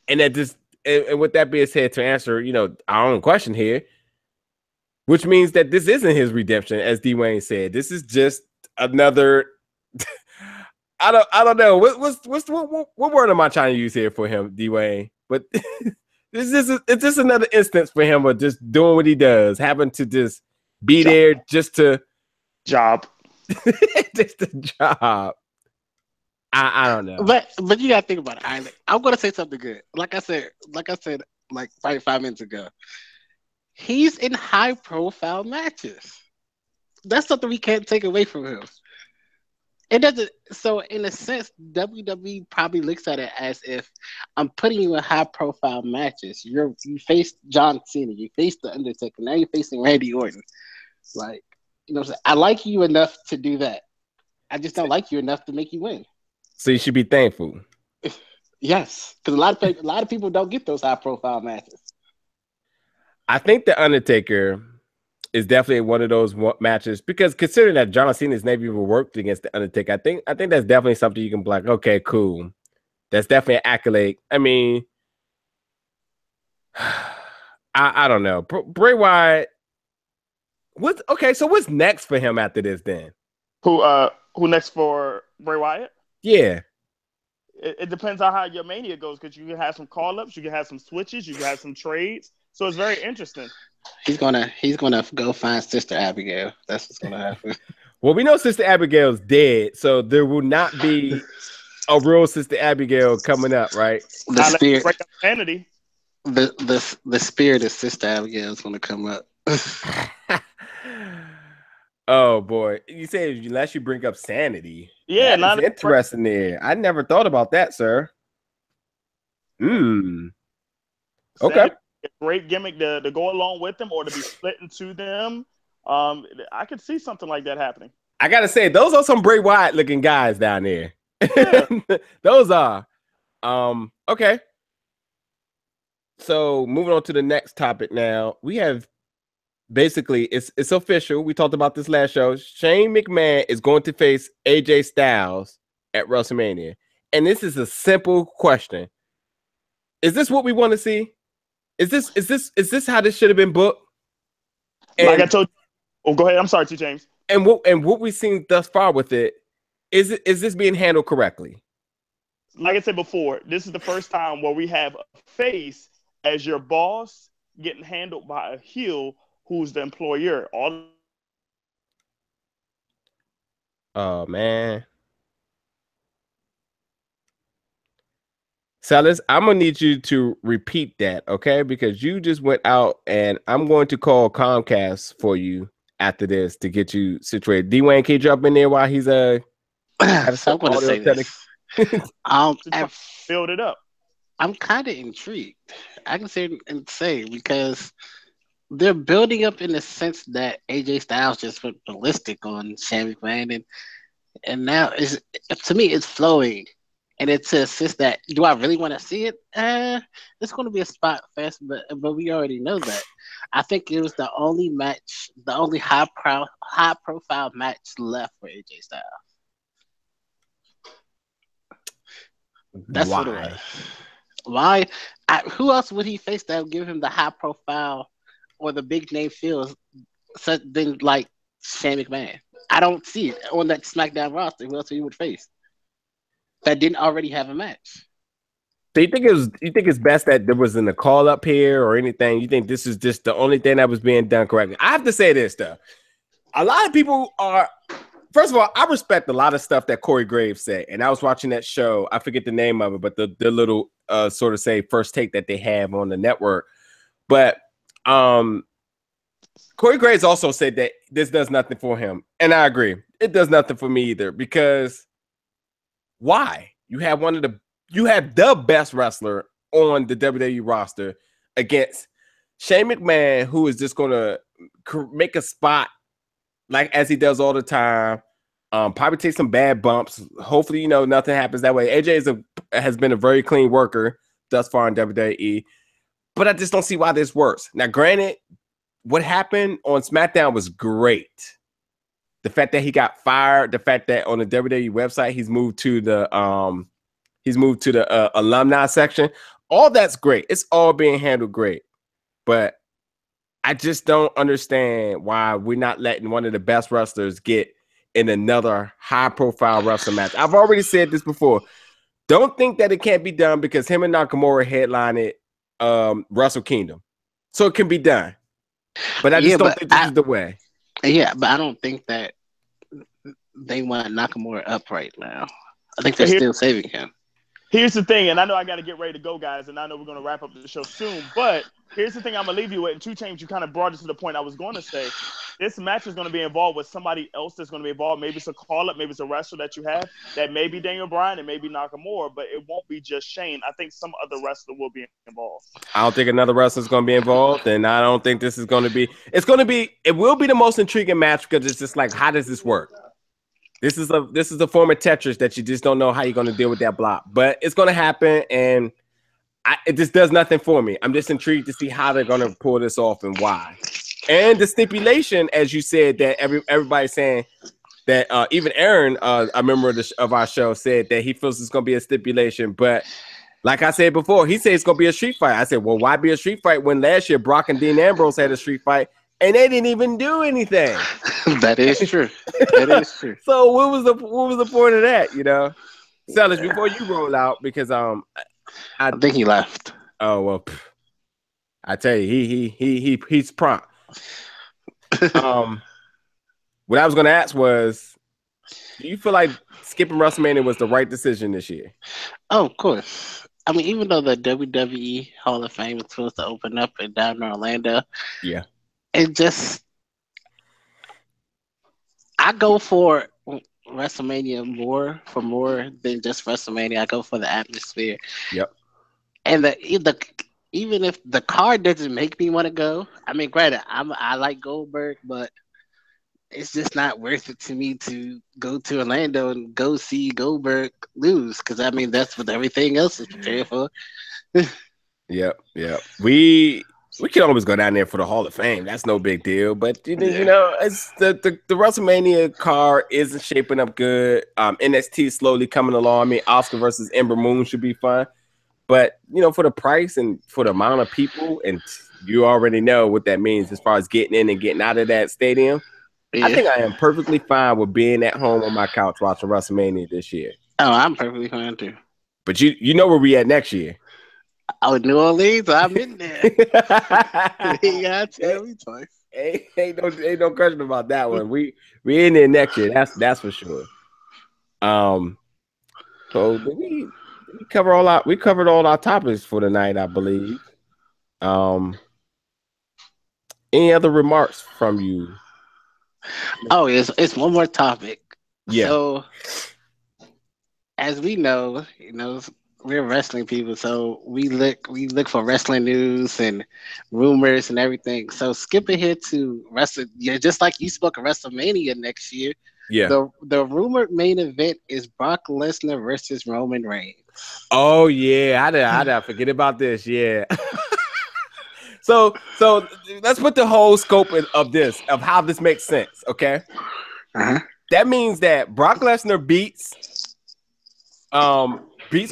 And that just, and with that being said, to answer, our own question here, which means that this isn't his redemption, as Dwayne said. This is just another. I don't know. What word am I trying to use here for him, Dwayne? But it's just another instance for him of just doing what he does, having to just be there just to job, just a job. I don't know. But you gotta think about it. I'm gonna say something good. Like I said, like 5 minutes ago. He's in high profile matches. That's something we can't take away from him. It doesn't. So in a sense, WWE probably looks at it as if I'm putting you in high profile matches. You faced John Cena, you faced The Undertaker, now you're facing Randy Orton. Like, I like you enough to do that. I just don't like you enough to make you win. So you should be thankful. Yes, because a lot of people don't get those high profile matches. I think The Undertaker is definitely one of those matches, because considering that John Cena's never even worked against The Undertaker, I think that's definitely something you can be like, okay, cool. That's definitely an accolade. I mean, I don't know. Bray Wyatt. So what's next for him after this then? Who next for Bray Wyatt? Yeah. It depends on how your Mania goes, because you can have some call-ups, you can have some switches, you can have some trades. So it's very interesting. He's gonna go find Sister Abigail. That's what's gonna happen. Well, we know Sister Abigail's dead, so there will not be a real Sister Abigail coming up, right? The spirit, sanity. The spirit of Sister Abigail is gonna come up. Oh boy, you say unless you bring up sanity. Yeah, that's interesting there. I never thought about that, sir. Okay. A great gimmick to go along with them, or to be split into them. I could see something like that happening. I gotta say, those are some Bray Wyatt looking guys down there. Yeah. Those are. Okay. So moving on to the next topic now, we have basically it's official. We talked about this last show. Shane McMahon is going to face AJ Styles at WrestleMania, and this is a simple question: is this what we want to see? Is this how this should have been booked? And, like I told you. Oh, go ahead. I'm sorry, T. James. And what we've seen thus far with it, is this being handled correctly? Like I said before, this is the first time where we have a face as your boss getting handled by a heel who's the employer. Oh man. Salas, I'm gonna need you to repeat that, okay? Because you just went out, and I'm going to call Comcast for you after this to get you situated. Dwayne, can you jump in there while he's so I'm going to say this. Build it up. I'm kind of intrigued. I can say because they're building up in the sense that AJ Styles just went ballistic on Shane McMahon, and now to me it's flowing. And it's to assist that. Do I really want to see it? It's going to be a spot fest, but we already know that. I think it was the only match, the only high profile match left for AJ Styles. That's what it was. Why? Who else would he face that would give him the high profile or the big name feels than like Shane McMahon? I don't see it on that SmackDown roster. Who else he would face that didn't already have a match? So you think it's best that there wasn't a call up here or anything? You think this is just the only thing that was being done correctly? I have to say this though. A lot of people are, first of all, I respect a lot of stuff that Corey Graves said. And I was watching that show, I forget the name of it, but the little sort of say first take that they have on the network. But Corey Graves also said that this does nothing for him. And I agree. It does nothing for me either, because why? You have the best wrestler on the WWE roster against Shane McMahon, who is just going to make a spot like as he does all the time. Probably take some bad bumps. Hopefully, nothing happens that way. AJ has been a very clean worker thus far in WWE, but I just don't see why this works. Now, granted, what happened on SmackDown was great. The fact that he got fired, the fact that on the WWE website he's moved to the alumni section, all that's great. It's all being handled great. But I just don't understand why we're not letting one of the best wrestlers get in another high-profile wrestling match. I've already said this before. Don't think that it can't be done because him and Nakamura headline it Wrestle Kingdom. So it can be done. But I just don't think this is the way. Yeah, but I don't think that they want Nakamura up right now. I think they're still saving him. Here's the thing, and I know I got to get ready to go, guys, and I know we're going to wrap up the show soon, but here's the thing I'm going to leave you with, and 2 Chainz, you kind of brought it to the point I was going to say. This match is going to be involved with somebody else that's going to be involved. Maybe it's a call-up, maybe it's a wrestler that you have. That may be Daniel Bryan and maybe Nakamura, but it won't be just Shane. I think some other wrestler will be involved. I don't think another wrestler is going to be involved, and I don't think this is going to be – it will be the most intriguing match because it's just like, how does this work? This is a form of Tetris that you just don't know how you're going to deal with that block. But it's going to happen, and it just does nothing for me. I'm just intrigued to see how they're going to pull this off and why. And the stipulation, as you said, that everybody's saying that even Aaron, a member of our show, said that he feels it's going to be a stipulation. But like I said before, he said it's going to be a street fight. I said, well, why be a street fight when last year Brock and Dean Ambrose had a street fight? And they didn't even do anything. That is true. That is true. So what was the point of that? You know, Sellers, before you roll out, because I think he left. Oh well, I tell you, he's prompt. What I was going to ask was, do you feel like skipping WrestleMania was the right decision this year? Oh, of course. I mean, even though the WWE Hall of Fame is supposed to open up and down in Orlando, yeah. I go for WrestleMania more than just WrestleMania. I go for the atmosphere. Yep. And even if the card doesn't make me want to go, I mean, granted, I like Goldberg, but it's just not worth it to me to go to Orlando and go see Goldberg lose, because I mean that's what everything else is prepared for. Yep. We can always go down there for the Hall of Fame. That's no big deal. But you know, it's the WrestleMania card isn't shaping up good. NXT slowly coming along. I mean, Oscar versus Ember Moon should be fun. But you know, for the price and for the amount of people, and you already know what that means as far as getting in and getting out of that stadium. Yeah. I think I am perfectly fine with being at home on my couch watching WrestleMania this year. Oh, I'm perfectly fine too. But you know where we at next year. Oh, New Orleans, I'm in there. You gotta tell me twice. Ain't no question about that one. We in there next year. That's for sure. So did we cover all our? We covered all our topics for tonight, I believe. Any other remarks from you? Oh, it's one more topic. Yeah. So, as we know, we're wrestling people, so we look for wrestling news and rumors and everything. So skip ahead to wrestling. Yeah, just like you spoke of WrestleMania next year. Yeah. The rumored main event is Brock Lesnar versus Roman Reigns. Oh yeah, I did forget about this. Yeah. So let's put the whole scope of how this makes sense. Okay. Uh-huh. That means that Brock Lesnar beats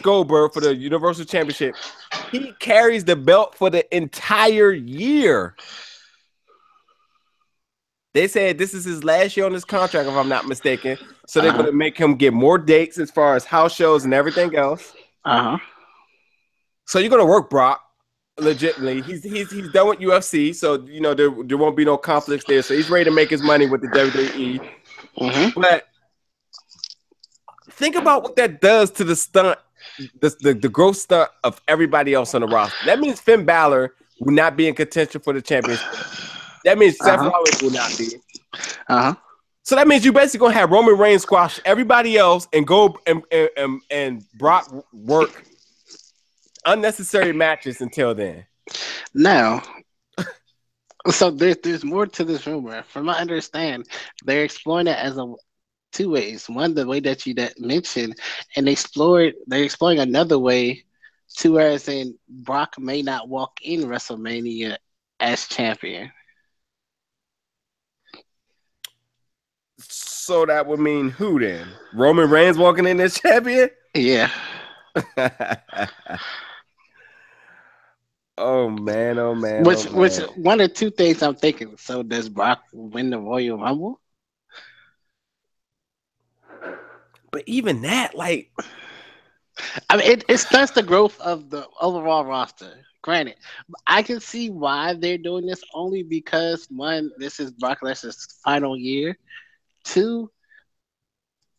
Goldberg for the Universal Championship. He carries the belt for the entire year. They said this is his last year on this contract, if I'm not mistaken. So they're going to make him get more dates as far as house shows and everything else. Uh-huh. So you're going to work Brock legitimately. He's done with UFC, so there won't be no conflicts there. So he's ready to make his money with the WWE. Mm-hmm. But think about what that does to the stunt. The growth stunt of everybody else on the roster. That means Finn Balor will not be in contention for the championship. That means Seth Rollins will not be. So that means you basically gonna have Roman Reigns squash everybody else and go and Brock work unnecessary matches until then. Now, so there's more to this rumor. From what I understand, they're exploring it as two ways. One, the way that you mentioned, and they're exploring another way, whereas in Brock may not walk in WrestleMania as champion. So that would mean who then? Roman Reigns walking in as champion? Yeah. Oh man, oh man, Which oh man. one or two things I'm thinking. So does Brock win the Royal Rumble? But even that, like, I mean, it starts the growth of the overall roster. Granted, I can see why they're doing this only because one, this is Brock Lesnar's final year. Two,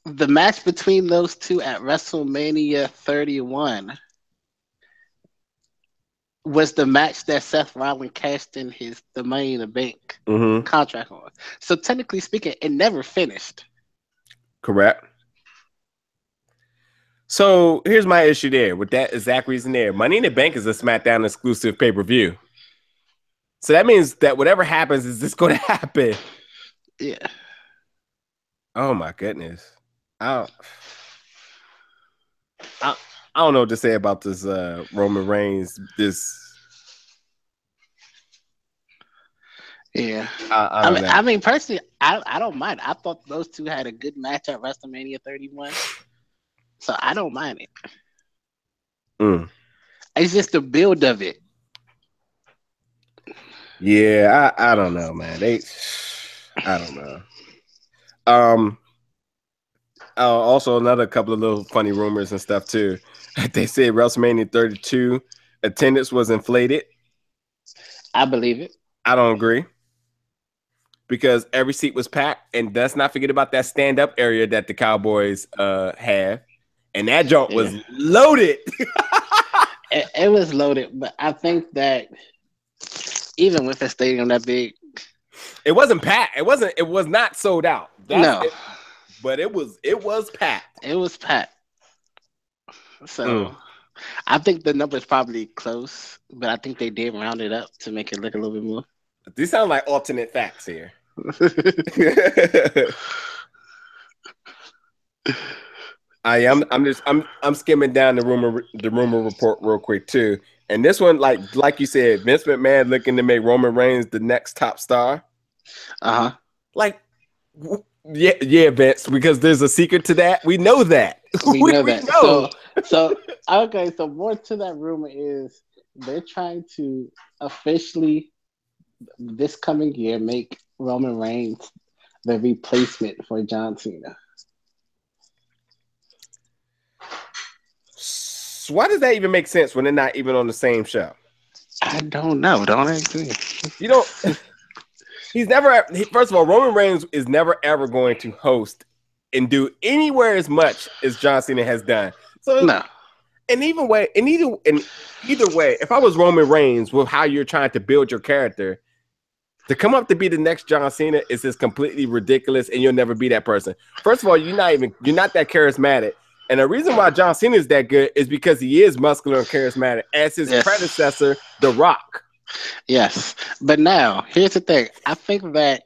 the match between those two at WrestleMania 31 was the match that Seth Rollins cashed in the Money in the Bank contract on. So technically speaking, it never finished. Correct. So here's my issue there with that exact reason there. Money in the Bank is a SmackDown exclusive pay-per-view. So that means that whatever happens is just going to happen. Yeah. Oh my goodness. I don't know what to say about this Roman Reigns. Yeah. I mean, personally, I don't mind. I thought those two had a good match at WrestleMania 31. So I don't mind it. It's just the build of it. Yeah, I don't know, man. I don't know. Also another couple of little funny rumors and stuff too. They said WrestleMania 32 attendance was inflated. I believe it. I don't agree. Because every seat was packed, and let's not forget about that stand-up area that the Cowboys have. And that joint was loaded. It was loaded, but I think that even with a stadium that big, it wasn't packed. It was not sold out. But it was packed. It was packed. So I think the number is probably close, but I think they did round it up to make it look a little bit more. These sound like alternate facts here. I'm skimming down the rumor report real quick too. And this one, like you said, Vince McMahon looking to make Roman Reigns the next top star. Like, yeah, Vince, because there's a secret to that. We know that. We know that. So okay. So more to that rumor is they're trying to officially this coming year make Roman Reigns the replacement for John Cena. So why does that even make sense when they're not even on the same show? I don't know. Don't I agree? You know, first of all, Roman Reigns is never ever going to host and do anywhere as much as John Cena has done. So no. In either way, if I was Roman Reigns with how you're trying to build your character, to come up to be the next John Cena is just completely ridiculous, and you'll never be that person. First of all, you're not that charismatic. And the reason why John Cena is that good is because he is muscular and charismatic, as his predecessor, The Rock. Yes. But now, here's the thing. I think that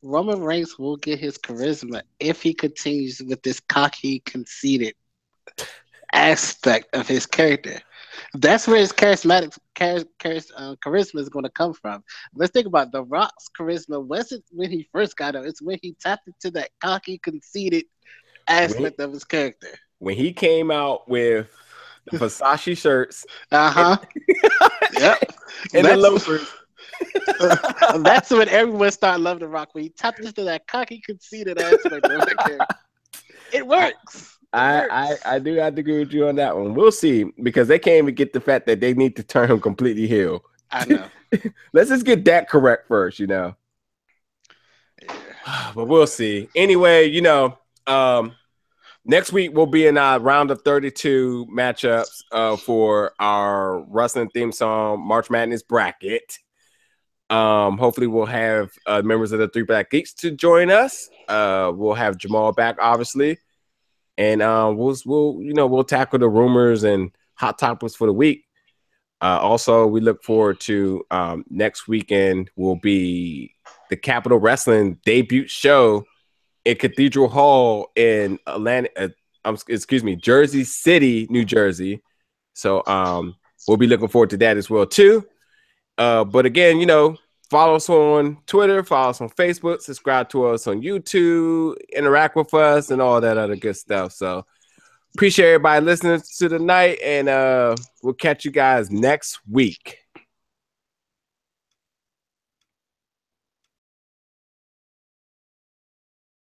Roman Reigns will get his charisma if he continues with this cocky, conceited aspect of his character. That's where his charisma is going to come from. Let's think about The Rock's charisma. Wasn't when he first got up. It's when he tapped into that cocky, conceited aspect of his character. When he came out with the Versace shirts. Yep. And the loafers. That's when everyone started loving The Rock. When he tapped into that cocky, conceited aspect of the character. It works. I do have to agree with you on that one. We'll see, because they can't even get the fact that they need to turn him completely heel. I know. Let's just get that correct first, Yeah. But we'll see. Anyway, next week we'll be in our round of 32 matchups for our wrestling theme song March Madness bracket. Hopefully we'll have members of the Three Black Geeks to join us. We'll have Jamal back, obviously. And we'll tackle the rumors and hot topics for the week. Also, we look forward to next weekend will be the Capital Wrestling debut show in Cathedral Hall in Jersey City, New Jersey. So we'll be looking forward to that as well too. But again, follow us on Twitter, follow us on Facebook, subscribe to us on YouTube, interact with us, and all that other good stuff. So Appreciate everybody listening to tonight, and we'll catch you guys next week.